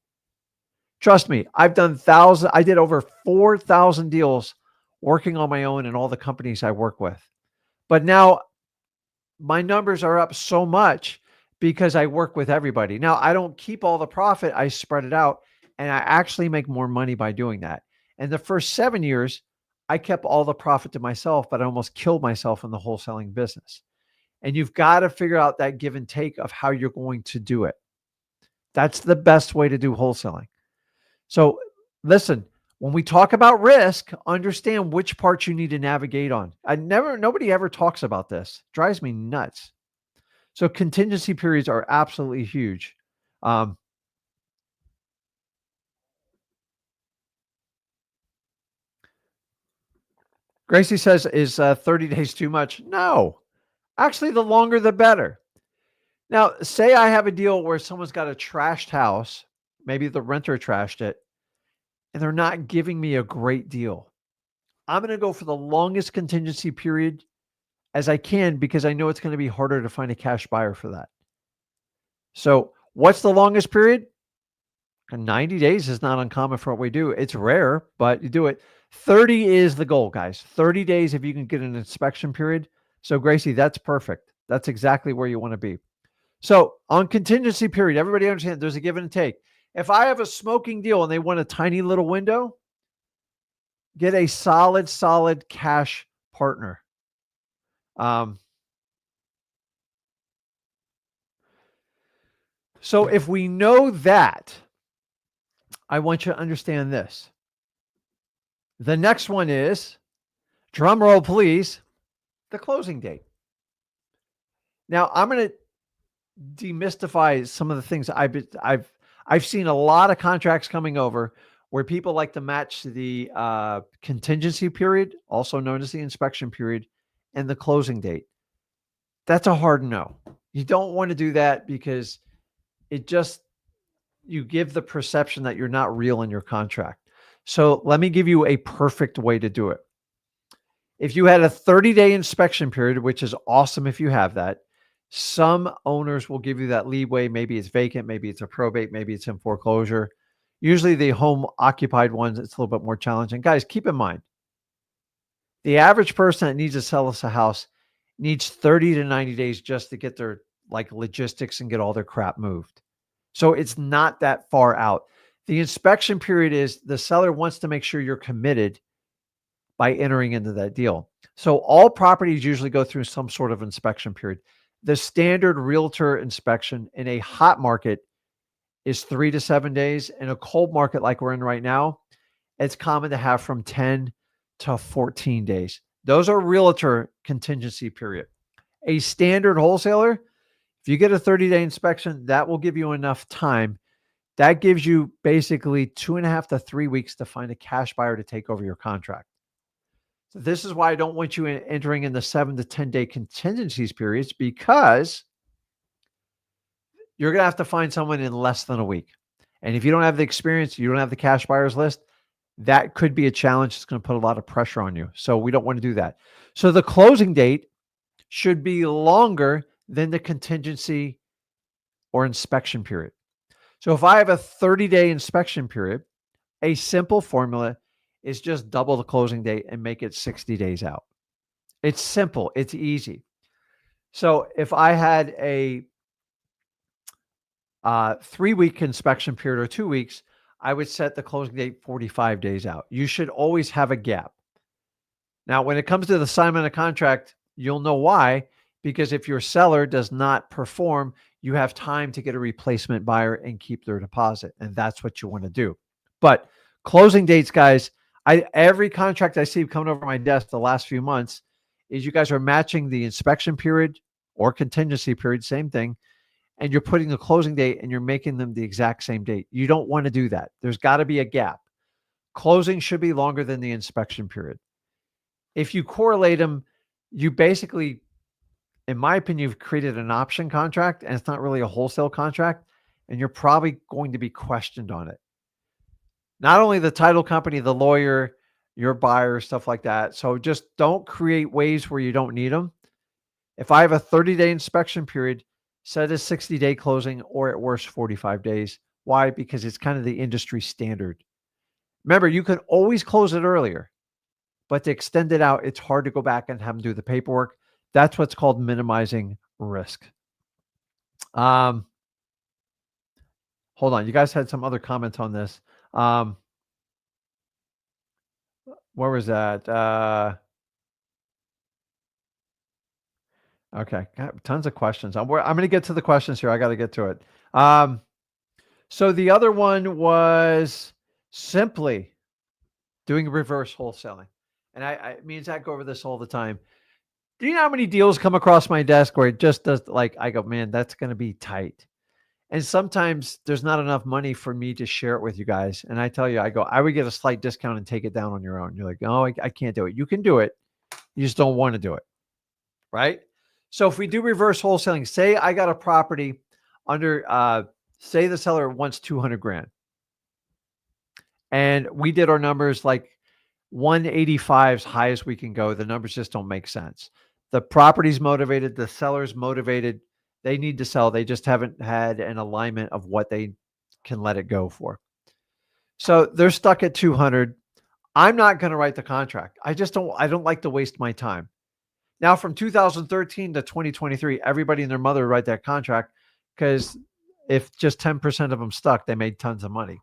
Trust me, I did over 4,000 deals working on my own and all the companies I work with. But now my numbers are up so much because I work with everybody. Now, I don't keep all the profit. I spread it out, and I actually make more money by doing that. And the first 7 years, I kept all the profit to myself, but I almost killed myself in the wholesaling business. And you've got to figure out that give and take of how you're going to do it. That's the best way to do wholesaling. So listen, when we talk about risk, understand which parts you need to navigate on. Nobody ever talks about this. It drives me nuts. So contingency periods are absolutely huge. Gracie says, is 30 days too much? No, actually, the longer, the better. Now, say I have a deal where someone's got a trashed house. Maybe the renter trashed it, and they're not giving me a great deal. I'm going to go for the longest contingency period as I can, because I know it's going to be harder to find a cash buyer for that. So what's the longest period? 90 days is not uncommon for what we do. It's rare, but you do it. 30 is the goal, guys. 30 days if you can get an inspection period. So Gracie, that's perfect. That's exactly where you want to be. So on contingency period, everybody understands there's a give and take. If I have a smoking deal and they want a tiny little window, get a solid cash partner. So if we know that, I want you to understand this. The next one is, drum roll please, the closing date. Now I'm going to demystify some of the things I've seen a lot of contracts coming over where people like to match the contingency period, also known as the inspection period, and the closing date. That's a hard no. You don't want to do that because you give the perception that you're not real in your contract. So let me give you a perfect way to do it. If you had a 30-day inspection period, which is awesome if you have that, some owners will give you that leeway. Maybe it's vacant, maybe it's a probate, maybe it's in foreclosure. Usually the home occupied ones, it's a little bit more challenging. Guys, keep in mind, the average person that needs to sell us a house needs 30 to 90 days just to get their logistics and get all their crap moved. So it's not that far out. The inspection period is the seller wants to make sure you're committed by entering into that deal. So all properties usually go through some sort of inspection period. The standard realtor inspection in a hot market is 3 to 7 days. In a cold market like we're in right now, it's common to have from 10 to 14 days. Those are realtor contingency period. A standard wholesaler, if you get a 30-day inspection, that will give you enough time. That gives you basically 2.5 to 3 weeks to find a cash buyer to take over your contract. So this is why I don't want you entering in the 7 to 10-day contingencies periods, because you're going to have to find someone in less than a week. And if you don't have the experience, you don't have the cash buyers list, that could be a challenge. It's going to put a lot of pressure on you. So we don't want to do that. So the closing date should be longer than the contingency or inspection period. So if I have a 30-day inspection period, a simple formula is just double the closing date and make it 60 days out. It's simple. It's easy. So if I had a 3-week inspection period or 2 weeks, I would set the closing date 45 days out. You should always have a gap. Now, when it comes to the assignment of contract, you'll know why, because if your seller does not perform, you have time to get a replacement buyer and keep their deposit. And that's what you want to do. But closing dates, guys, every contract I see coming over my desk the last few months is you guys are matching the inspection period or contingency period, same thing, and you're putting the closing date and you're making them the exact same date. You don't want to do that. There's got to be a gap. Closing should be longer than the inspection period. If you correlate them, you basically, in my opinion, you've created an option contract and it's not really a wholesale contract, and you're probably going to be questioned on it. Not only the title company, the lawyer, your buyer, stuff like that. So just don't create ways where you don't need them. If I have a 30-day inspection period, set a 60-day closing, or at worst 45 days. Why? Because it's kind of the industry standard. Remember, you can always close it earlier, but to extend it out, it's hard to go back and have them do the paperwork. That's what's called minimizing risk. Hold on. You guys had some other comments on this. Where was that? Okay. Got tons of questions. I'm going to get to the questions here. I got to get to it. So the other one was simply doing reverse wholesaling. And me and Zach go over this all the time. Do you know how many deals come across my desk where it just does, like, I go, man, that's going to be tight. And sometimes there's not enough money for me to share it with you guys. And I tell you, I go, I would get a slight discount and take it down on your own. You're like, oh, I can't do it. You can do it. You just don't want to do it. Right? So if we do reverse wholesaling, say I got a property under, say the seller wants 200 grand. And we did our numbers like 185 is high as we can go. The numbers just don't make sense. The property's motivated. The seller's motivated. They need to sell. They just haven't had an alignment of what they can let it go for. So they're stuck at 200. I'm not going to write the contract. I don't like to waste my time. Now, from 2013 to 2023, everybody and their mother write that contract because if just 10% of them stuck, they made tons of money.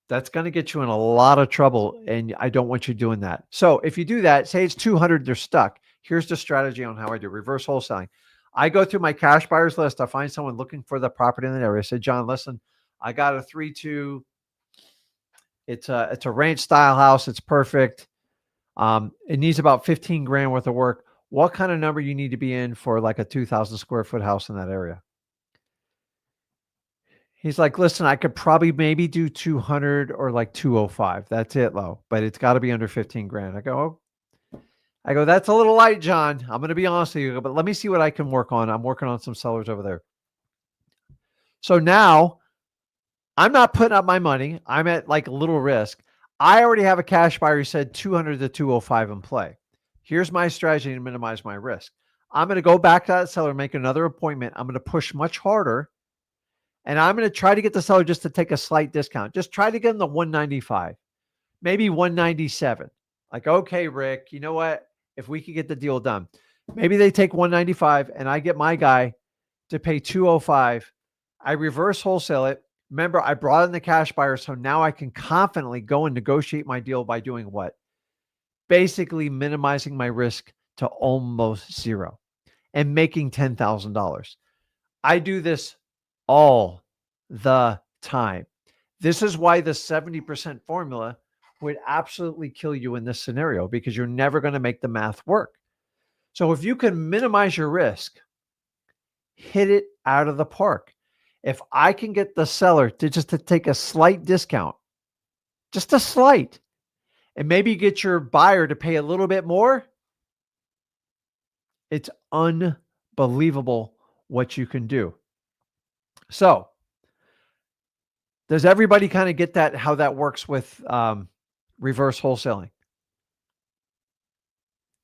That's going to get you in a lot of trouble, and I don't want you doing that. So if you do that, say it's 200, they're stuck. Here's the strategy on how I do reverse wholesaling. I go through my cash buyers list. I find someone looking for the property in that area. I say, John, listen, I got a 3-2. It's a ranch style house. It's perfect. It needs about 15 grand worth of work. What kind of number you need to be in for like a 2,000 square foot house in that area? He's like, listen, I could probably maybe do 200 or like 205. That's it, low, but it's got to be under 15 grand. I go, that's a little light, John. I'm going to be honest with you, but let me see what I can work on. I'm working on some sellers over there. So now I'm not putting up my money. I'm at like a little risk. I already have a cash buyer who said 200 to 205 in play. Here's my strategy to minimize my risk. I'm going to go back to that seller, make another appointment. I'm going to push much harder. And I'm going to try to get the seller just to take a slight discount. Just try to get them the 195, maybe 197. Like, okay, Rick, you know what? If we could get the deal done, maybe they take 195 and I get my guy to pay 205. I reverse wholesale it. Remember, I brought in the cash buyer. So now I can confidently go and negotiate my deal by doing what? Basically minimizing my risk to almost zero and making $10,000. I do this all the time. This is why the 70% formula would absolutely kill you in this scenario, because you're never going to make the math work. So if you can minimize your risk, hit it out of the park. If I can get the seller to take a slight discount, just a slight, and maybe get your buyer to pay a little bit more, it's unbelievable what you can do. So does everybody kind of get that, how that works with reverse wholesaling?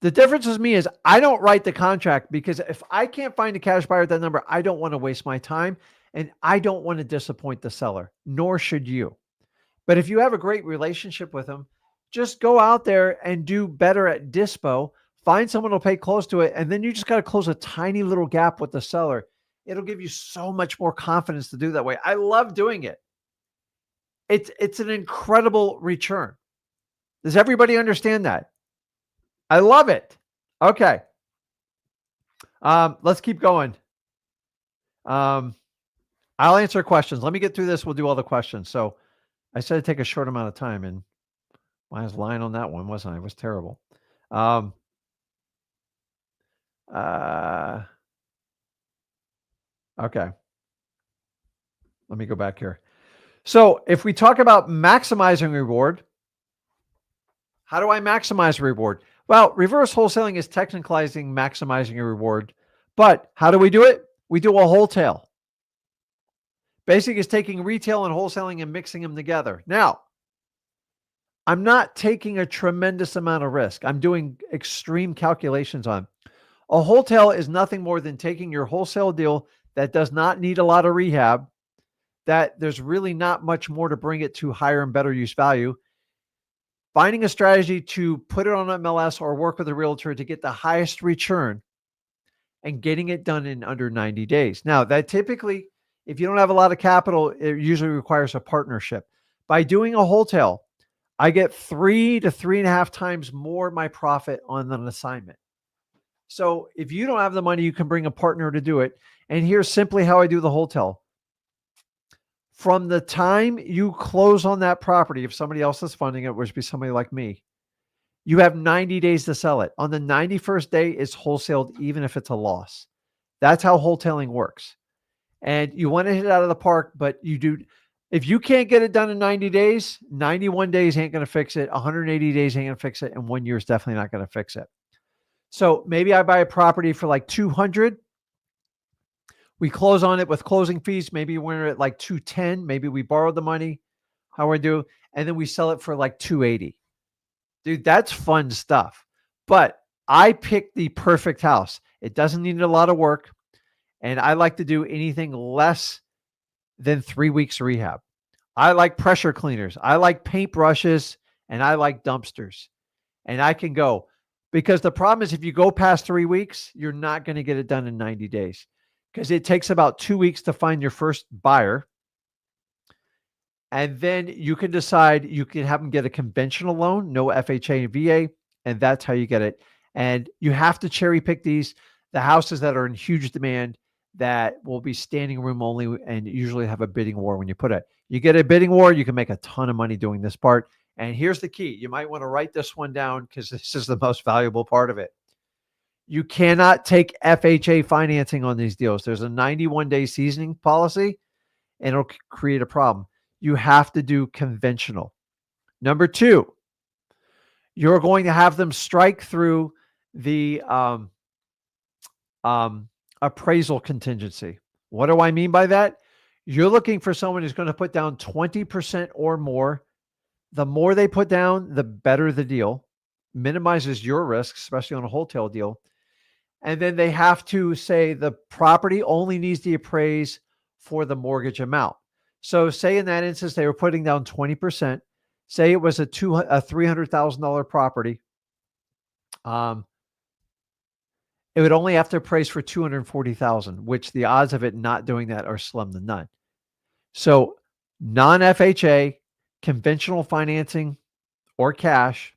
The difference with me is I don't write the contract because if I can't find a cash buyer at that number, I don't want to waste my time and I don't want to disappoint the seller, nor should you. But if you have a great relationship with them, just go out there and do better at dispo, find someone who'll pay close to it, and then you just got to close a tiny little gap with the seller. It'll give you so much more confidence to do that way. I love doing it. It's an incredible return. Does everybody understand that? I love it. Okay. Let's keep going. I'll answer questions. Let me get through this. We'll do all the questions. So I said to take a short amount of time, and I was lying on that one, wasn't I? It was terrible. Okay. Let me go back here. So if we talk about maximizing reward, how do I maximize reward? Well, reverse wholesaling is technicalizing maximizing a reward, but how do we do it? We do a wholetail. Basic is taking retail and wholesaling and mixing them together. Now, I'm not taking a tremendous amount of risk. I'm doing extreme calculations on. A wholetail is nothing more than taking your wholesale deal that does not need a lot of rehab, that there's really not much more to bring it to higher and better use value, finding a strategy to put it on MLS or work with a realtor to get the highest return and getting it done in under 90 days. Now, that typically, if you don't have a lot of capital, it usually requires a partnership. By doing a wholetail, I get 3 to 3.5 times more my profit on an assignment. So if you don't have the money, you can bring a partner to do it. And here's simply how I do the wholesale. From the time you close on that property, if somebody else is funding it, which would be somebody like me, you have 90 days to sell it. On the 91st day, it's wholesaled, even if it's a loss. That's how wholetailing works. And you want to hit it out of the park, but you do. If you can't get it done in 90 days, 91 days ain't going to fix it. 180 days ain't going to fix it. And 1 year is definitely not going to fix it. So maybe I buy a property for like 200. We close on it with closing fees. Maybe we're at like 210. Maybe we borrowed the money. How we do. And then we sell it for like 280. Dude, that's fun stuff. But I picked the perfect house. It doesn't need a lot of work. And I like to do anything less than 3 weeks rehab. I like pressure cleaners. I like paintbrushes, and I like dumpsters. And I can go, because the problem is if you go past 3 weeks, you're not going to get it done in 90 days because it takes about 2 weeks to find your first buyer. And then you can decide, you can have them get a conventional loan, no FHA and VA, and that's how you get it. And you have to cherry pick the houses that are in huge demand, that will be standing room only, and usually have a bidding war when you put it. You get a bidding war, you can make a ton of money doing this part. And here's the key. You might want to write this one down because this is the most valuable part of it. You cannot take FHA financing on these deals. There's a 91-day seasoning policy, and it'll create a problem. You have to do conventional. Number 2, you're going to have them strike through the appraisal contingency. What do I mean by that? You're looking for someone who's going to put down 20% or more. The more they put down, the better the deal. Minimizes your risk, especially on a wholesale deal. And then they have to say the property only needs to appraise for the mortgage amount. So say in that instance, they were putting down 20%. Say it was a $300,000 property. It would only have to appraise for $240,000, which the odds of it not doing that are slim to none. So non-FHA, conventional financing or cash,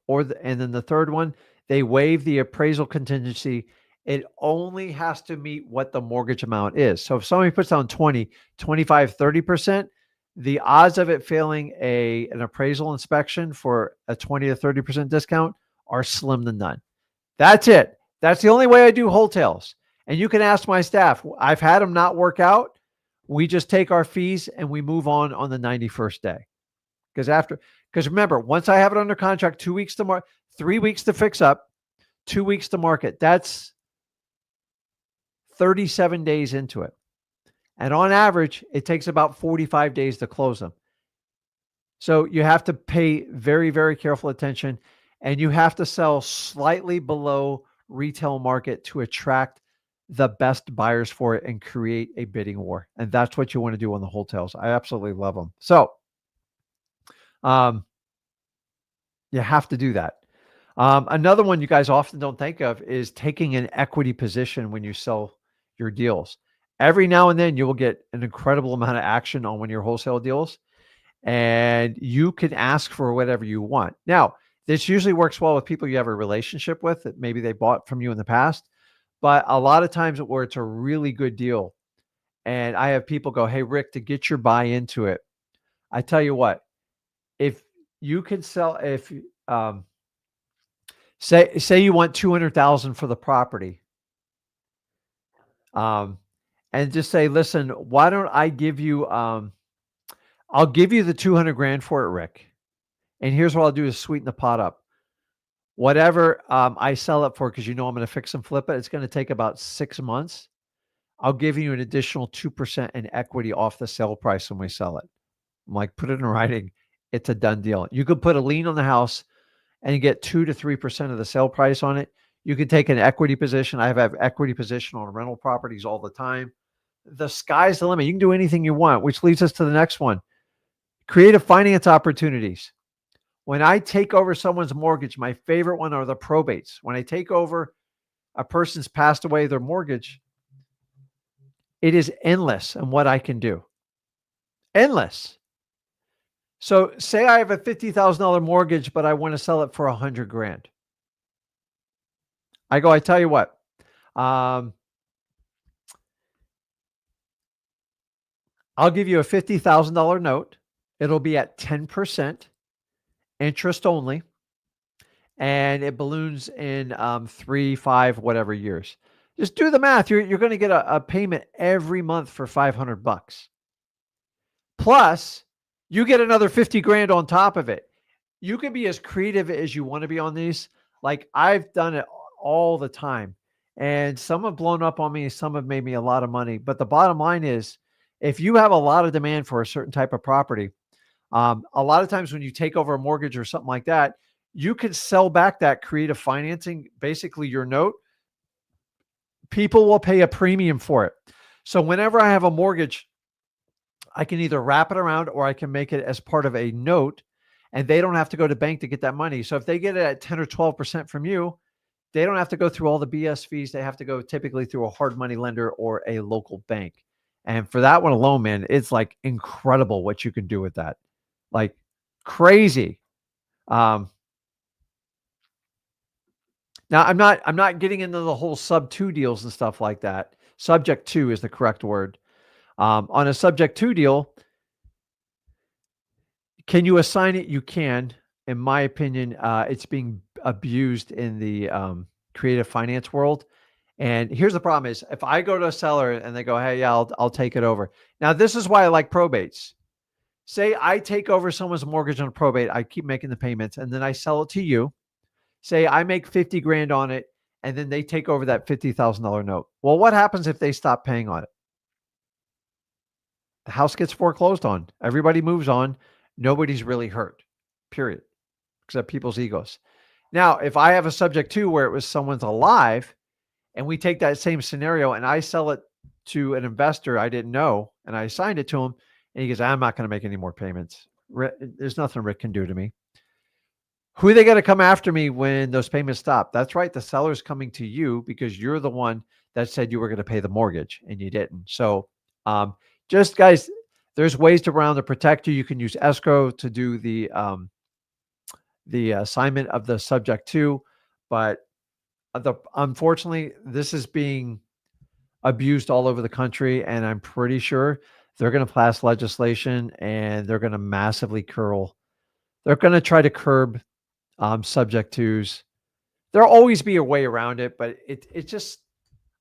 and then the third one, they waive the appraisal contingency. It only has to meet what the mortgage amount is. So if somebody puts down 20, 25, 30%, the odds of it failing an appraisal inspection for a 20 to 30% discount are slim to none. That's it. That's the only way I do wholesales. And you can ask my staff. I've had them not work out. We just take our fees and we move on the 91st day. Because remember, once I have it under contract, 2 weeks to 3 weeks to fix up, 2 weeks to market. That's 37 days into it. And on average, it takes about 45 days to close them. So you have to pay very, very careful attention. and you have to sell slightly below retail market to attract the best buyers for it and create a bidding war. And that's what you want to do on the wholesales. I absolutely love them. So, um, you have to do that. Another one you guys often don't think of is taking an equity position when you sell your deals. Every now and then you will get an incredible amount of action on one of your wholesale deals, and you can ask for whatever you want. Now, this usually works well with people you have a relationship with that maybe they bought from you in the past, but a lot of times where it's a really good deal, and I have people go, "Hey, Rick, to get your buy into it, I tell you what, if you can sell, if um, say you want 200,000 for the property, um, and just say, listen, why don't I give you, I'll give you the 200 grand for it, Rick. And here's what I'll do is sweeten the pot up. Whatever I sell it for, because you know I'm going to fix and flip it, it's going to take about 6 months. I'll give you an additional 2% in equity off the sale price when we sell it. I'm like, put it in writing. It's a done deal. You could put a lien on the house and get 2 to 3% of the sale price on it. You could take an equity position. I have equity position on rental properties all the time. The sky's the limit. You can do anything you want, which leads us to the next one. Creative finance opportunities. When I take over someone's mortgage, my favorite one are the probates. When I take over a person's passed away, their mortgage, it is endless in what I can do. Endless. So say I have a $50,000 mortgage, but I want to sell it for 100 grand. I tell you what, I'll give you a $50,000 note. It'll be at 10% interest only, and it balloons in 3, 5, whatever years. Just do the math. You're going to get a payment every month for $500. Plus, you get another 50 grand on top of it. You can be as creative as you want to be on these. Like I've done it all the time, and some have blown up on me. Some have made me a lot of money. But the bottom line is, if you have a lot of demand for a certain type of property, a lot of times when you take over a mortgage or something like that, you can sell back that creative financing, basically your note. People will pay a premium for it. So whenever I have a mortgage, I can either wrap it around or I can make it as part of a note, and they don't have to go to bank to get that money. So if they get it at 10 or 12% from you, they don't have to go through all the BS fees. They have to go typically through a hard money lender or a local bank. And for that one alone, man, it's like incredible what you can do with that. Like crazy. Now I'm not getting into the whole sub 2 deals and stuff like that. Subject 2 is the correct word. On a subject 2 deal, can you assign it? You can. In my opinion, it's being abused in the creative finance world. And here's the problem is if I go to a seller and they go, hey, yeah, I'll take it over. Now, this is why I like probates. Say I take over someone's mortgage on a probate. I keep making the payments and then I sell it to you. Say I make 50 grand on it and then they take over that $50,000 note. Well, what happens if they stop paying on it? The house gets foreclosed on. Everybody moves on. Nobody's really hurt, period, except people's egos. Now, if I have a subject to where it was someone's alive and we take that same scenario and I sell it to an investor I didn't know and I assigned it to him and he goes, I'm not going to make any more payments. There's nothing Rick can do to me. Who are they going to come after me when those payments stop? That's right. The seller's coming to you because you're the one that said you were going to pay the mortgage and you didn't. So just guys, there's ways to protect you. You can use escrow to do the assignment of the subject to, but unfortunately, this is being abused all over the country, and I'm pretty sure they're going to pass legislation and they're going to massively curl. They're going to try to curb subject twos. There'll always be a way around it, but it just,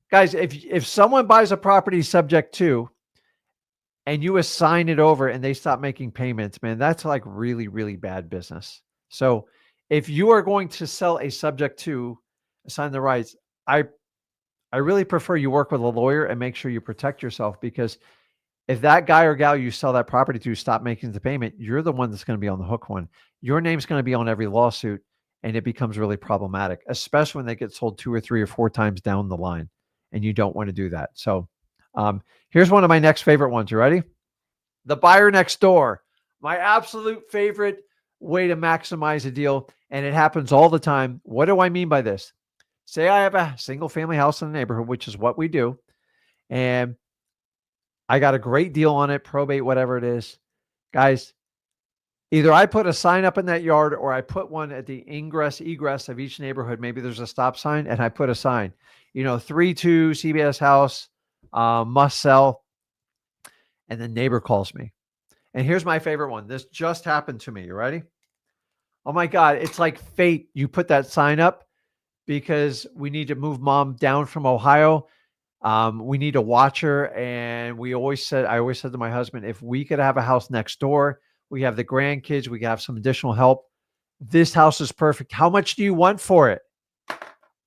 guys, if someone buys a property subject to and you assign it over and they stop making payments, man, that's like really, really bad business. So if you are going to sell a subject to, assign the rights, I really prefer you work with a lawyer and make sure you protect yourself, because if that guy or gal you sell that property to stop making the payment, you're the one that's going to be on the hook one. Your name's going to be on every lawsuit, and it becomes really problematic, especially when they get sold 2 or 3 or 4 times down the line, and you don't want to do that. So, here's one of my next favorite ones. You ready? The buyer next door. My absolute favorite way to maximize a deal, and it happens all the time. What do I mean by this? Say I have a single family house in the neighborhood, which is what we do, and I got a great deal on it, probate, whatever it is. Guys, either I put a sign up in that yard or I put one at the ingress, egress of each neighborhood. Maybe there's a stop sign and I put a sign, 3-2 CBS house, must sell. And the neighbor calls me. And here's my favorite one. This just happened to me. You ready? Oh my God. It's like fate. You put that sign up because we need to move mom down from Ohio. We need to watch her. And I always said to my husband, if we could have a house next door, we have the grandkids, we have some additional help. This house is perfect. How much do you want for it?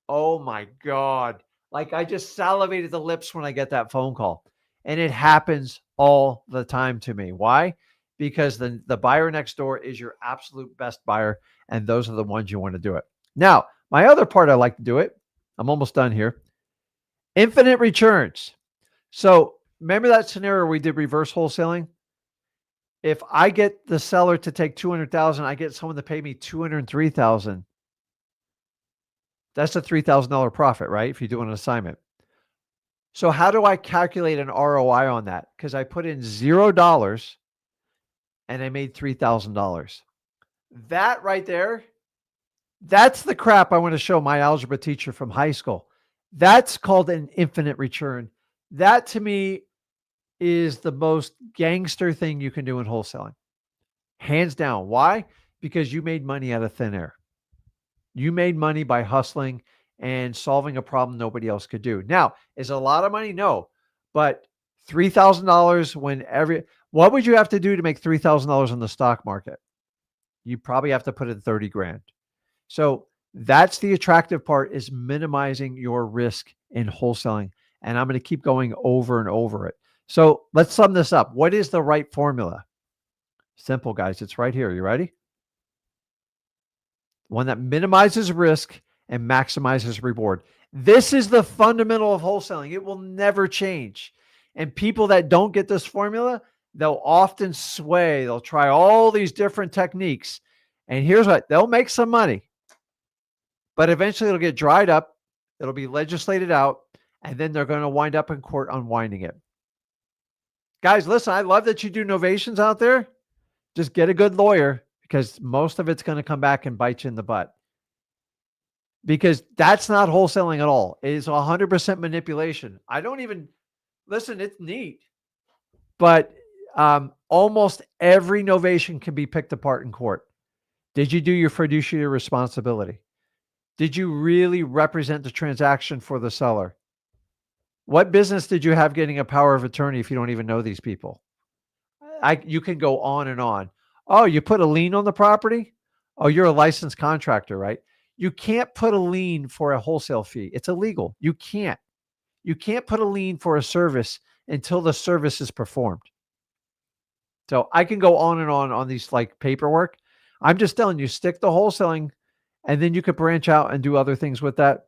Oh my God. Like I just salivated the lips when I get that phone call. And it happens all the time to me. Why? Because the buyer next door is your absolute best buyer. And those are the ones you want to do it. Now, my other part, I like to do it. I'm almost done here. Infinite returns. So remember that scenario where we did reverse wholesaling? If I get the seller to take 200,000, I get someone to pay me 203,000. That's a $3,000 profit, right? If you do an assignment. So how do I calculate an ROI on that? Because I put in $0 and I made $3,000. That right there, that's the crap I want to show my algebra teacher from high school. That's called an infinite return. That to me is the most gangster thing you can do in wholesaling. Hands down. Why? Because you made money out of thin air. You made money by hustling and solving a problem nobody else could do. Now, is it a lot of money? No. But $3,000 what would you have to do to make $3,000 in the stock market? You probably have to put in 30 grand. So that's the attractive part, is minimizing your risk in wholesaling. And I'm going to keep going over and over it. So let's sum this up. What is the right formula? Simple, guys. It's right here. You ready? One that minimizes risk and maximizes reward. This is the fundamental of wholesaling. It will never change. And people that don't get this formula, they'll often sway. They'll try all these different techniques. And here's what, they'll make some money, but eventually it'll get dried up. It'll be legislated out. And then they're going to wind up in court unwinding it. Guys, listen, I love that you do novations out there. Just get a good lawyer, because most of it's going to come back and bite you in the butt. Because that's not wholesaling at all. It is 100% manipulation. Listen, it's neat. But almost every novation can be picked apart in court. Did you do your fiduciary responsibility? Did you really represent the transaction for the seller? What business did you have getting a power of attorney if you don't even know these people? You can go on and on. Oh, you put a lien on the property? Oh, you're a licensed contractor, right? You can't put a lien for a wholesale fee. It's illegal. You can't. You can't put a lien for a service until the service is performed. So I can go on and on these like paperwork. I'm just telling you, stick to wholesaling, and then you could branch out and do other things with that.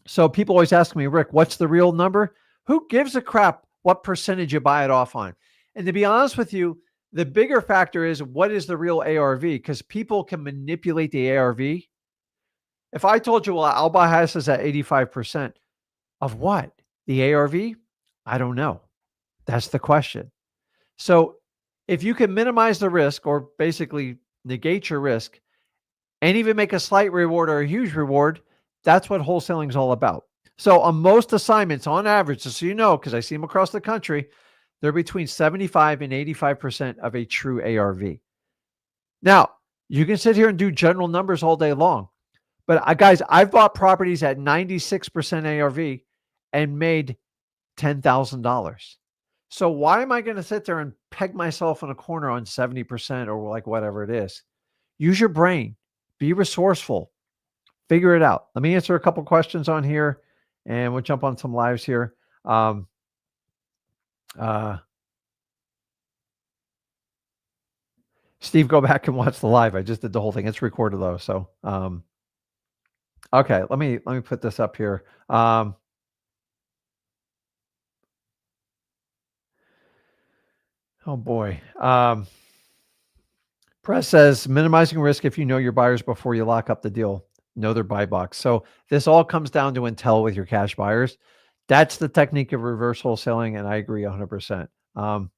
So people always ask me, Rick, what's the real number? Who gives a crap what percentage you buy it off on? And to be honest with you, the bigger factor is, what is the real ARV? Because people can manipulate the ARV. If I told you, well, I'll buy houses at 85% of what? The ARV? I don't know. That's the question. So if you can minimize the risk, or basically negate your risk, and even make a slight reward or a huge reward, that's what wholesaling is all about. So on most assignments, on average, just so you know, because I see them across the country, they're between 75 and 85% of a true ARV. Now, you can sit here and do general numbers all day long, but guys, I've bought properties at 96% ARV and made $10,000. So why am I going to sit there and peg myself in a corner on 70% or like whatever it is? Use your brain. Be resourceful. Figure it out. Let me answer a couple questions on here, and we'll jump on some lives here. Steve, go back and watch the live. I just did the whole thing. It's recorded though. So Okay, let me put this up here. Oh boy. Press says minimizing risk if you know your buyers before you lock up the deal. Know their buy box. So this all comes down to intel with your cash buyers. That's the technique of reverse wholesaling, and I agree 100%.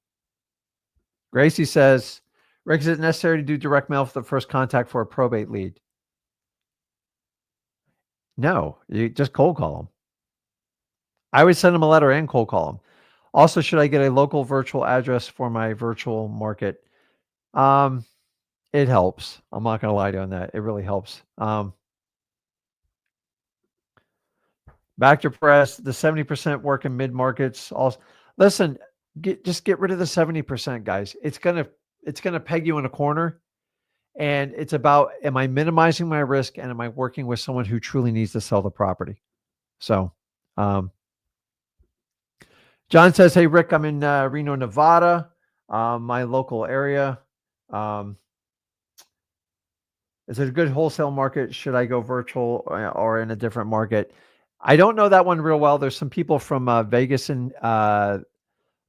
Gracie says, Rick, is it necessary to do direct mail for the first contact for a probate lead? No, you just cold call them. I would send them a letter and cold call them. Also, should I get a local virtual address for my virtual market? It helps. I'm not going to lie to you on that. It really helps. Back to press, the 70% work in mid markets. Also, listen, just get rid of the 70%, guys. It's gonna peg you in a corner, and it's about, am I minimizing my risk and am I working with someone who truly needs to sell the property? So, John says, "Hey Rick, I'm in Reno, Nevada, my local area. Is it a good wholesale market? Should I go virtual or in a different market?" I don't know that one real well. There's some people from Vegas and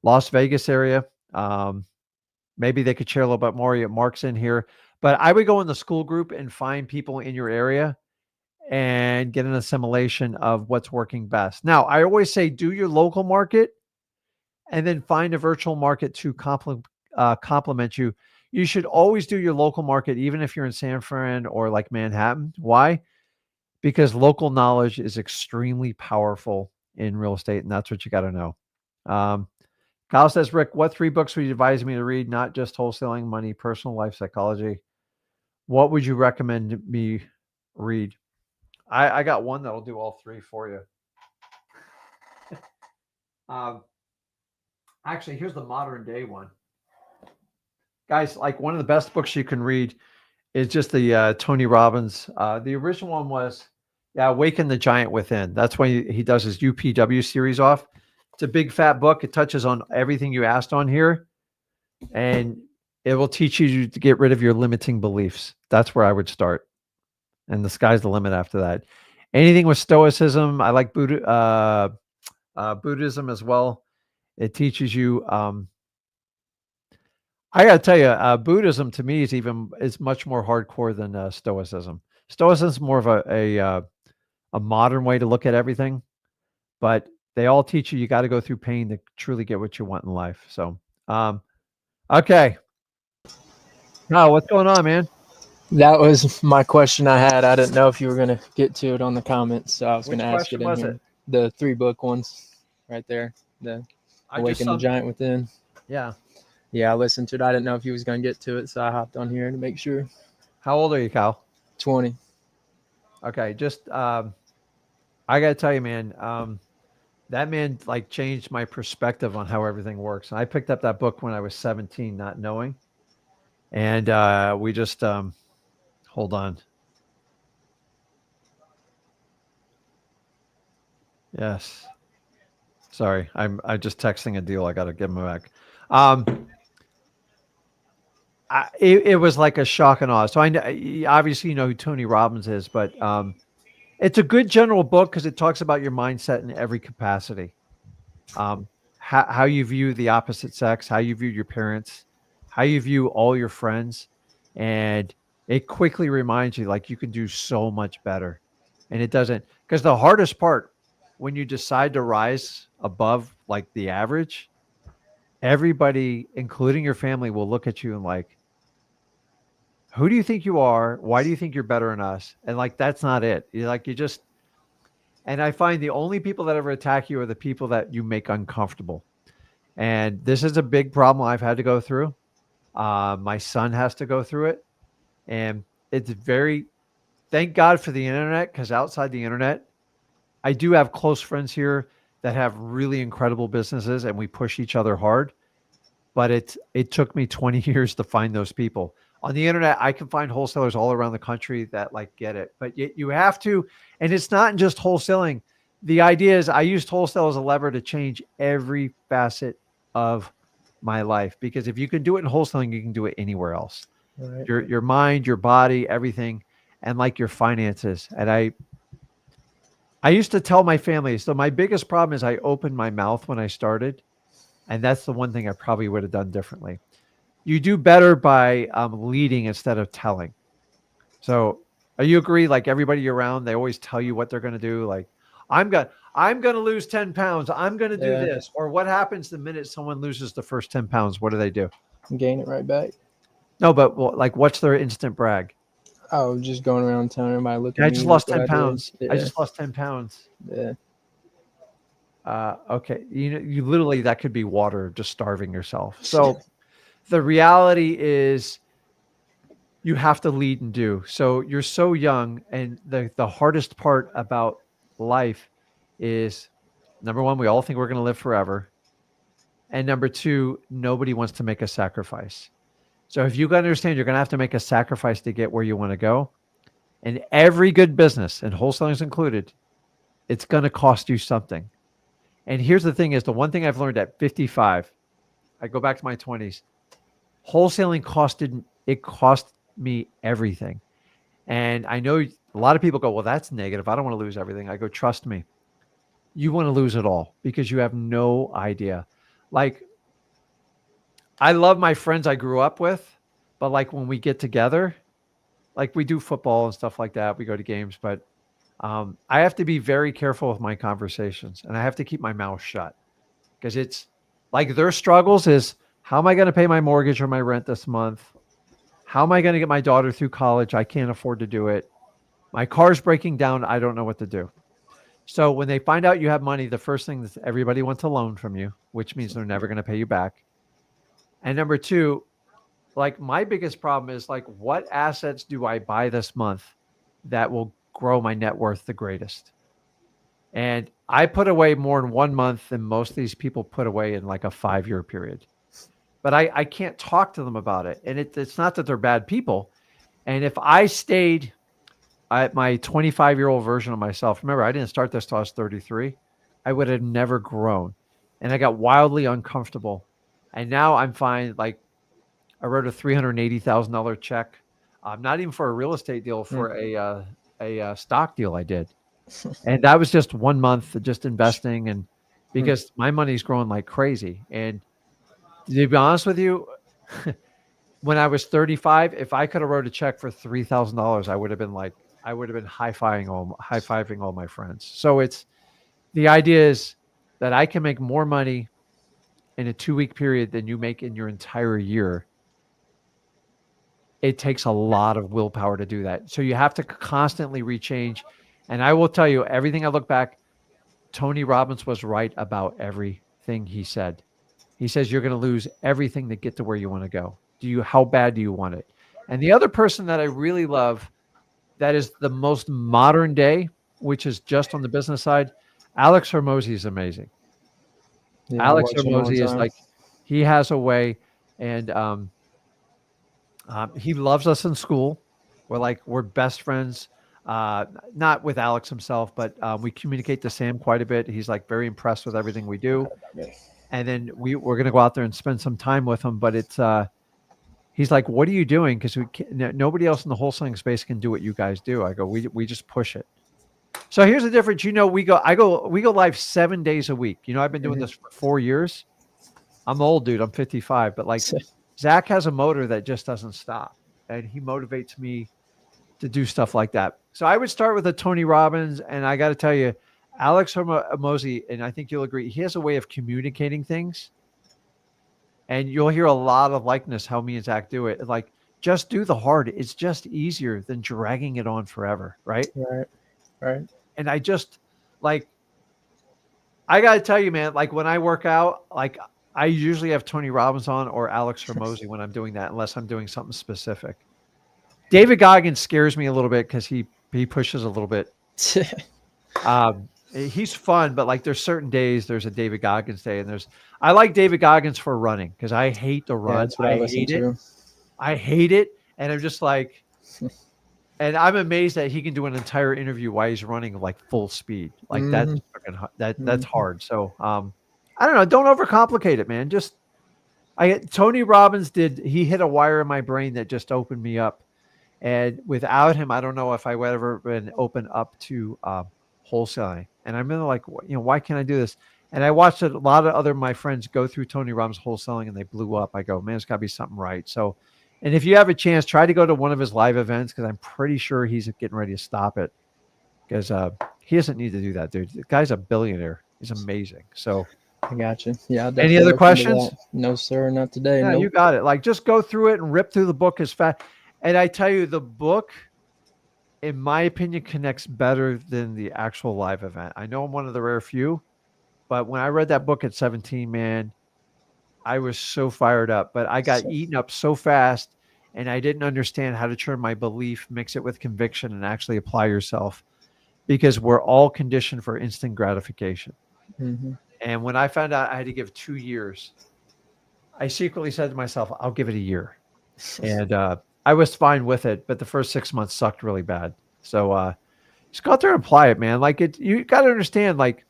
Las Vegas area. Maybe they could share a little bit more. Mark's in here, but I would go in the school group and find people in your area and get an assimilation of what's working best. Now, I always say do your local market and then find a virtual market to complement you. You should always do your local market, even if you're in San Fran or like Manhattan. Why? Because local knowledge is extremely powerful in real estate, and that's what you got to know. Kyle says, Rick, what 3 books would you advise me to read? Not just wholesaling, money, personal life, psychology. What would you recommend me read? I got one that'll do all 3 for you. Actually, here's the modern day one. Guys, like one of the best books you can read is just the Tony Robbins. The original one was, Awaken the Giant Within. That's why he does his UPW series off. It's a big fat book. It touches on everything you asked on here, and it will teach you to get rid of your limiting beliefs. That's where I would start. And the sky's the limit after that. Anything with Stoicism, I like Buddhism as well. It teaches you. I got to tell you, Buddhism to me is much more hardcore than Stoicism. Stoicism is more of a modern way to look at everything, but they all teach you got to go through pain to truly get what you want in life. So, okay. Now, what's going on, man? That was my question I had. I didn't know if you were going to get to it on the comments, so I was going to ask it in here. The 3 book ones right there. The Awaken the Giant Within. Yeah. Yeah, I listened to it. I didn't know if he was going to get to it, so I hopped on here to make sure. How old are you, Kyle? 20. Okay, just I got to tell you, man, that man like changed my perspective on how everything works. And I picked up that book when I was 17, not knowing. And we just hold on. Yes. Sorry, I'm just texting a deal. I got to give him back. It was like a shock and awe. So I know, obviously you know who Tony Robbins is, but it's a good general book because it talks about your mindset in every capacity. How you view the opposite sex, how you view your parents, how you view all your friends, and it quickly reminds you like you can do so much better. And it doesn't, because the hardest part when you decide to rise above like the average, everybody, including your family, will look at you and like, who do you think you are? Why do you think you're better than us? And like, that's not it. And I find the only people that ever attack you are the people that you make uncomfortable. And this is a big problem I've had to go through. My son has to go through it. And it's thank God for the internet, because outside the internet, I do have close friends here that have really incredible businesses and we push each other hard. But it took me 20 years to find those people. On the internet, I can find wholesalers all around the country that like get it. But you have to, and it's not just wholesaling. The idea is I used wholesale as a lever to change every facet of my life, because if you can do it in wholesaling, you can do it anywhere else. Right. Your mind, your body, everything, and like your finances. And I used to tell my family, so my biggest problem is I opened my mouth when I started. And that's the one thing I probably would have done differently. You do better by leading instead of telling. So, are you agree? Like everybody around, they always tell you what they're going to do. Like, I'm gonna lose 10 pounds. I'm going to do Yeah. this. Or what happens the minute someone loses the first 10 pounds? What do? Gain it right back. No, but like, what's their instant brag? Oh, just going around telling everybody, look at I me, just look lost what 10 I did. pounds. I Yeah. just lost 10 pounds. Yeah. Okay, you literally that could be water, just starving yourself. So the reality is you have to lead and do. So you're so young, and the hardest part about life is number one, we all think we're going to live forever, and number two, nobody wants to make a sacrifice. So if you got to understand, you're going to have to make a sacrifice to get where you want to go. And every good business, and wholesaling is included, it's going to cost you something. And here's the thing: is the one thing I've learned at 55. I go back to my 20s. Wholesaling cost me everything. And I know a lot of people go, well, that's negative. I don't want to lose everything. I go, trust me, you want to lose it all because you have no idea. Like, I love my friends I grew up with, but like when we get together, like we do football and stuff like that, we go to games, but I have to be very careful with my conversations and I have to keep my mouth shut because it's like their struggles is how am I going to pay my mortgage or my rent this month? How am I going to get my daughter through college? I can't afford to do it. My car's breaking down. I don't know what to do. So when they find out you have money, the first thing is everybody wants a loan from you, which means they're never going to pay you back. And number two, like my biggest problem is like, what assets do I buy this month that will grow my net worth the greatest? And I put away more in 1 month than most of these people put away in like a 5-year period. But I can't talk to them about it. And it's not that they're bad people. And if I stayed at my 25-year-old version of myself, remember, I didn't start this till I was 33, I would have never grown. And I got wildly uncomfortable. And now I'm fine. Like I wrote a $380,000 check, not even for a real estate deal, for a stock deal I did. And that was just 1 month of just investing. And because my money's growing like crazy. And to be honest with you, when I was 35, if I could have wrote a check for $3,000, I would have been high-fiving all my friends. So it's the idea is that I can make more money in a 2-week period than you make in your entire year. It takes a lot of willpower to do that. So you have to constantly rechange. And I will tell you, everything I look back, Tony Robbins was right about everything he said. He says you're going to lose everything to get to where you want to go. How bad do you want it? And the other person that I really love that is the most modern day, which is just on the business side, Alex Hormozi is amazing. Yeah, Alex Hormozi is like, he has a way, and he loves us in school. We're best friends. Not with Alex himself, but we communicate to Sam quite a bit. He's like very impressed with everything we do. And then we're going to go out there and spend some time with him. But it's he's like, what are you doing? Because nobody else in the wholesaling space can do what you guys do. I go, we just push it. So here's the difference. We go live 7 days a week. I've been doing this for 4 years. I'm old, dude. I'm 55. But like Zach has a motor that just doesn't stop. And he motivates me to do stuff like that. So I would start with a Tony Robbins. And I got to tell you, Alex Hormozi, and I think you'll agree, he has a way of communicating things. And you'll hear a lot of likeness how me and Zach do it. Like, just do the hard. It's just easier than dragging it on forever, right? Right. And I just, like, I got to tell you, man, like when I work out, like I usually have Tony Robbins on or Alex Hormozi when I'm doing that, unless I'm doing something specific. David Goggins scares me a little bit because he pushes a little bit. He's fun, but like there's certain days, there's a David Goggins day, and I like David Goggins for running because I hate the run. Yeah, that's what I listen to. I hate it. And I'm just like, and I'm amazed that he can do an entire interview while he's running like full speed. Like that's hard. So I don't know. Don't overcomplicate it, man. Just Tony Robbins he hit a wire in my brain that just opened me up. And without him, I don't know if I would ever been open up to wholesaling. And I'm really like, why can't I do this? And I watched a lot of other my friends go through Tony Robbins wholesaling and they blew up. I go, man, it's got to be something right. So, and if you have a chance, try to go to one of his live events because I'm pretty sure he's getting ready to stop it because he doesn't need to do that, dude. The guy's a billionaire. He's amazing. So, I got you. Yeah. I'll any other questions? No, sir, not today. Yeah, nope. You got it. Like, just go through it and rip through the book as fast. And I tell you, the book, in my opinion, connects better than the actual live event. I know I'm one of the rare few. But when I read that book at 17, man, I was so fired up. But I got eaten up so fast, and I didn't understand how to turn my belief, mix it with conviction, and actually apply yourself because we're all conditioned for instant gratification. Mm-hmm. And when I found out I had to give 2 years, I secretly said to myself, I'll give it a year. And I was fine with it, but the first 6 months sucked really bad. So just go out there and apply it, man. Like you got to understand, like,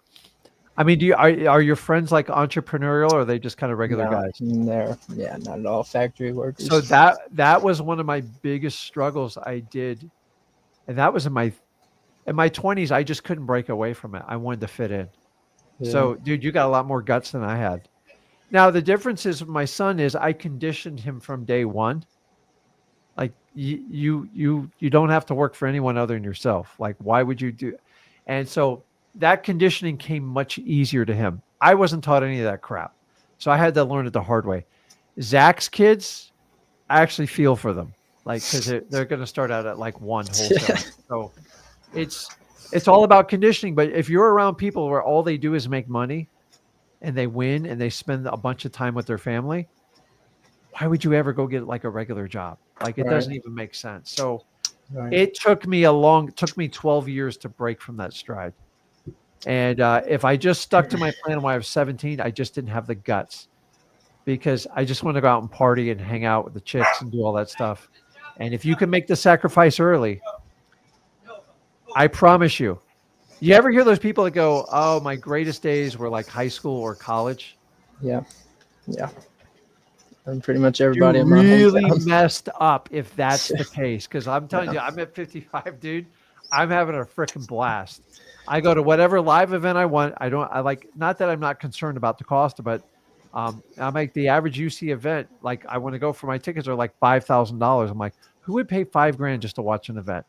I mean, are your friends like entrepreneurial or are they just kind of regular guys? They're not at all factory workers. So that was one of my biggest struggles I did. And that was in my 20s. I just couldn't break away from it. I wanted to fit in. Yeah. So dude, you got a lot more guts than I had. Now the difference is with my son is I conditioned him from day one. Like you don't have to work for anyone other than yourself. Like, why would you do? And so that conditioning came much easier to him. I wasn't taught any of that crap. So I had to learn it the hard way. Zach's kids, I actually feel for them. Like, because they're going to start out at like one wholesale. So it's all about conditioning. But if you're around people where all they do is make money and they win and they spend a bunch of time with their family, why would you ever go get like a regular job? Like, it doesn't even make sense. So it took me 12 years to break from that stride. And if I just stuck to my plan when I was 17, I just didn't have the guts because I just want to go out and party and hang out with the chicks and do all that stuff. And if you can make the sacrifice early, I promise you. You ever hear those people that go, oh, my greatest days were like high school or college? Yeah. Yeah. And pretty much everybody you in my really hometown. Messed up if that's the case. Because I'm telling you, I'm at 55, dude. I'm having a freaking blast. I go to whatever live event I want. Not that I'm not concerned about the cost, but I make the average UC event. Like, I want to go for my tickets are like $5,000. I'm like, who would pay $5,000 just to watch an event?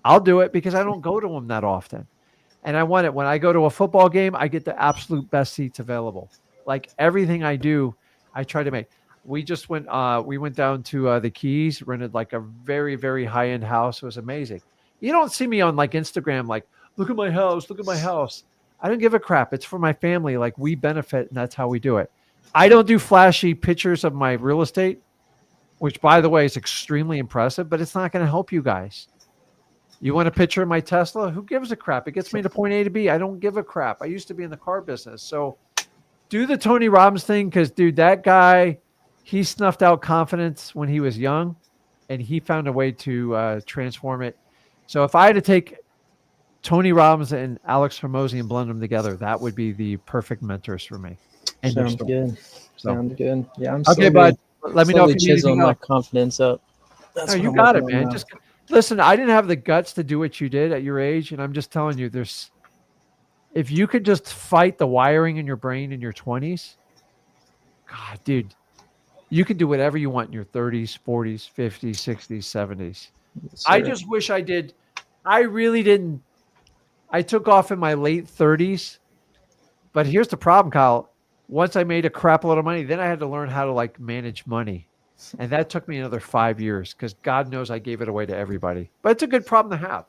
I'll do it because I don't go to them that often. And I want it. When I go to a football game, I get the absolute best seats available. Like, everything I do, I try to make. We went down to the Keys, rented like a very, very high-end house. It was amazing. You don't see me on like Instagram, like, look at my house, look at my house. I don't give a crap. It's for my family. Like, we benefit, and that's how we do it. I don't do flashy pictures of my real estate, which, by the way, is extremely impressive, but it's not going to help you guys. You want a picture of my Tesla? Who gives a crap? It gets me to point A to B. I don't give a crap. I used to be in the car business. So do the Tony Robbins thing because, dude, that guy, he snuffed out confidence when he was young, and he found a way to transform it. So if I had to take Tony Robbins and Alex Hormozi and blend them together, that would be the perfect mentors for me. And Sounds good. Sounds good. Yeah, I'm okay, bud. Let me know if you need anything my confidence up. No, you got it, man. Just listen. I didn't have the guts to do what you did at your age, and I'm just telling you, if you could just fight the wiring in your brain in your 20s, God, dude, you can do whatever you want in your 30s, 40s, 50s, 60s, 70s. Yes, I just wish I did. I really didn't. I took off in my late 30s, but here's the problem, Kyle. Once I made a crap load of money, then I had to learn how to like manage money. And that took me another 5 years because God knows I gave it away to everybody. But it's a good problem to have.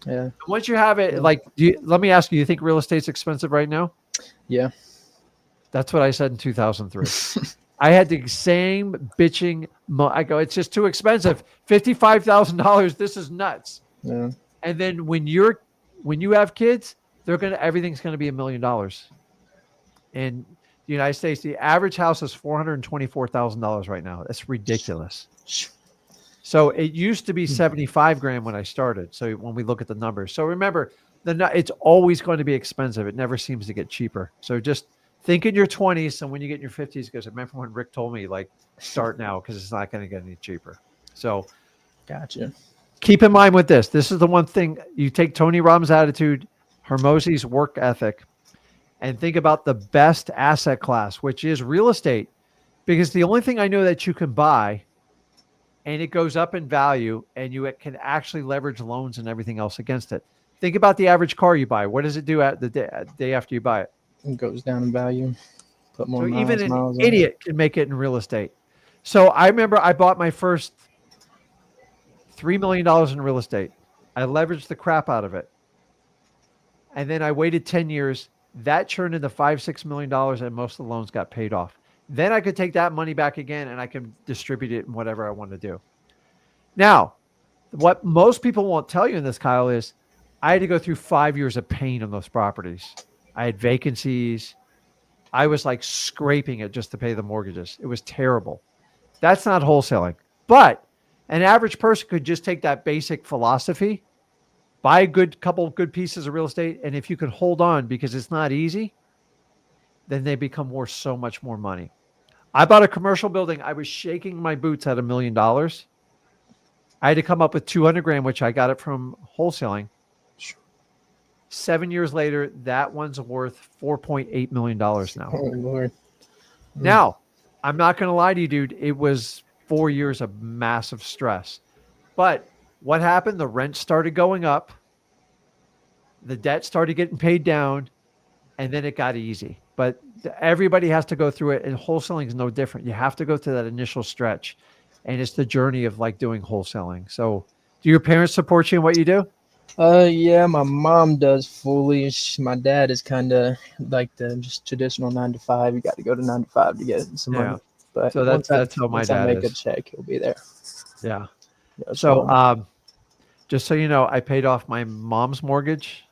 Yeah. Once you have it, like, let me ask you, you think real estate's expensive right now? Yeah. That's what I said in 2003. I had the same bitching. I go, it's just too expensive. $55,000. This is nuts. Yeah. And then when you have kids, everything's going to be $1 million. In the United States, the average house is $424,000 right now. That's ridiculous. So it used to be $75,000 when I started. So when we look at the numbers, so remember, it's always going to be expensive. It never seems to get cheaper. So just think in your 20s, and when you get in your 50s, because I remember when Rick told me, like, start now because it's not going to get any cheaper. So, gotcha. Keep in mind with this. This is the one thing you take Tony Robbins' attitude, Hormozy's work ethic, and think about the best asset class, which is real estate, because the only thing I know that you can buy and it goes up in value and you can actually leverage loans and everything else against it. Think about the average car you buy. What does it do at the day after you buy it? It goes down in value. Put more So even an miles on idiot can make it in real estate. So I remember I bought my first $3 million in real estate. I leveraged the crap out of it. And then I waited 10 years. That turned into $5-6 million and most of the loans got paid off. Then I could take that money back again and I can distribute it in whatever I want to do. Now, what most people won't tell you in this, Kyle, is I had to go through 5 years of pain on those properties. I had vacancies. I was like scraping it just to pay the mortgages. It was terrible. That's not wholesaling. But an average person could just take that basic philosophy, buy a couple of good pieces of real estate, and if you can hold on because it's not easy, then they become worth so much more money. I bought a commercial building. I was shaking my boots at $1 million. I had to come up with 200 grand, which I got it from wholesaling. 7 years later, that one's worth $4.8 million now. Oh, Lord. Now, I'm not going to lie to you, dude. It was 4 years of massive stress. But what happened? The rent started going up. The debt started getting paid down. And then it got easy. But everybody has to go through it. And wholesaling is no different. You have to go through that initial stretch. And it's the journey of like doing wholesaling. So do your parents support you in what you do? Yeah, my mom does fully. My dad is kind of like the just traditional 9 to 5. You got to go to 9 to 5 to get some money. But so that's how my dad make is. a check, he'll be there. Yeah. So just so you know, I paid off my mom's mortgage,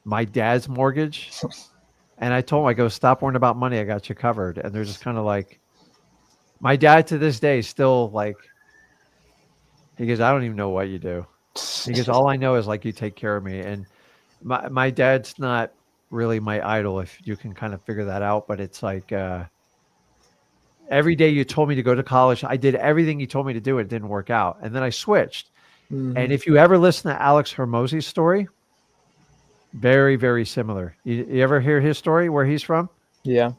my dad's mortgage, and I told him, I go, stop worrying about money. I got you covered. And they're just kind of like, my dad to this day is still like, he goes, I don't even know what you do. Because all I know is like you take care of me. And my dad's not really my idol, if you can kind of figure that out. But it's like every day you told me to go to college, I did everything you told me to do. It didn't work out. And then I switched. Mm-hmm. And if you ever listen to Alex Hormozy's story, very, very similar. You ever hear his story, where he's from? Yeah.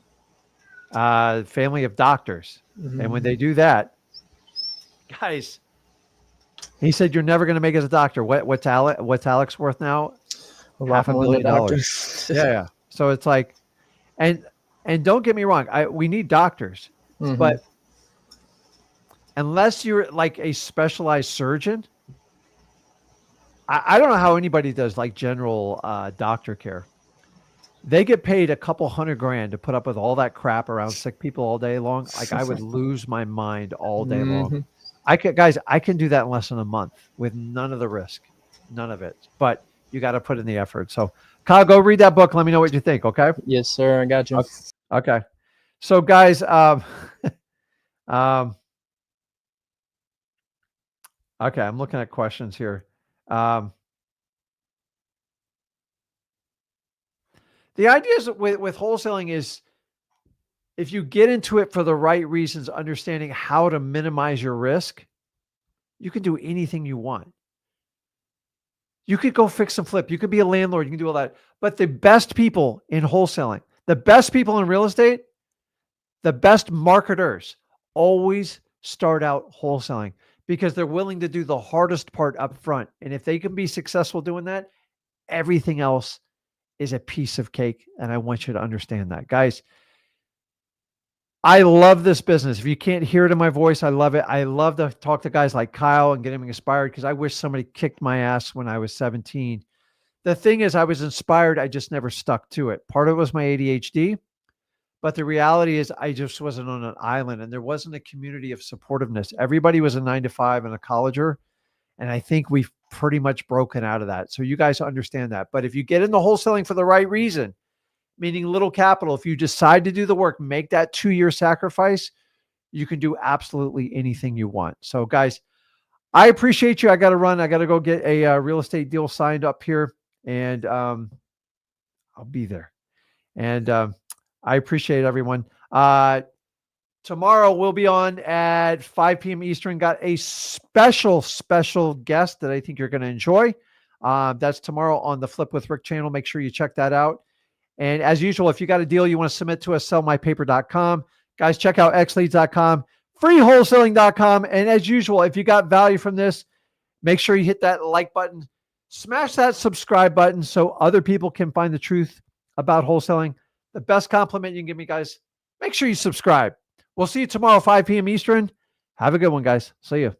Family of doctors. Mm-hmm. And when they do that, guys, he said, you're never going to make it as a doctor. What's Alex worth now? $500 million. Yeah. So it's like, and don't get me wrong. We need doctors, mm-hmm. but unless you're like a specialized surgeon, I don't know how anybody does like general doctor care. They get paid a couple $100,000 to put up with all that crap around sick people all day long. Like I would lose my mind all day long. I can do that in less than a month with none of the risk, none of it. But you got to put in the effort. So, Kyle, go read that book. Let me know what you think. Okay. Yes, sir. I got you. Okay. So, guys, okay, I'm looking at questions here. The idea is with wholesaling is, if you get into it for the right reasons, understanding how to minimize your risk, you can do anything you want. You could go fix and flip. You could be a landlord. You can do all that. But the best people in wholesaling, the best people in real estate, the best marketers always start out wholesaling because they're willing to do the hardest part up front. And if they can be successful doing that, everything else is a piece of cake. And I want you to understand that. Guys, I love this business. If you can't hear it in my voice, I love it. I love to talk to guys like Kyle and get him inspired because I wish somebody kicked my ass when I was 17. The thing is, I was inspired. I just never stuck to it. Part of it was my ADHD, but the reality is I just wasn't on an island and there wasn't a community of supportiveness. Everybody was a 9 to 5 and a colleger. And I think we've pretty much broken out of that. So you guys understand that. But if you get into wholesaling for the right reason, meaning little capital, if you decide to do the work, make that 2-year sacrifice, you can do absolutely anything you want. So guys, I appreciate you. I got to run. I got to go get a real estate deal signed up here and I'll be there. And I appreciate everyone. Tomorrow we'll be on at 5 p.m. Eastern. Got a special guest that I think you're going to enjoy. That's tomorrow on the Flip with Rick channel. Make sure you check that out. And as usual, if you got a deal you want to submit to us, sellmypaper.com. Guys, check out xleads.com, freewholesaling.com. And as usual, if you got value from this, make sure you hit that like button, smash that subscribe button so other people can find the truth about wholesaling. The best compliment you can give me, guys, make sure you subscribe. We'll see you tomorrow, 5 p.m. Eastern. Have a good one, guys. See you.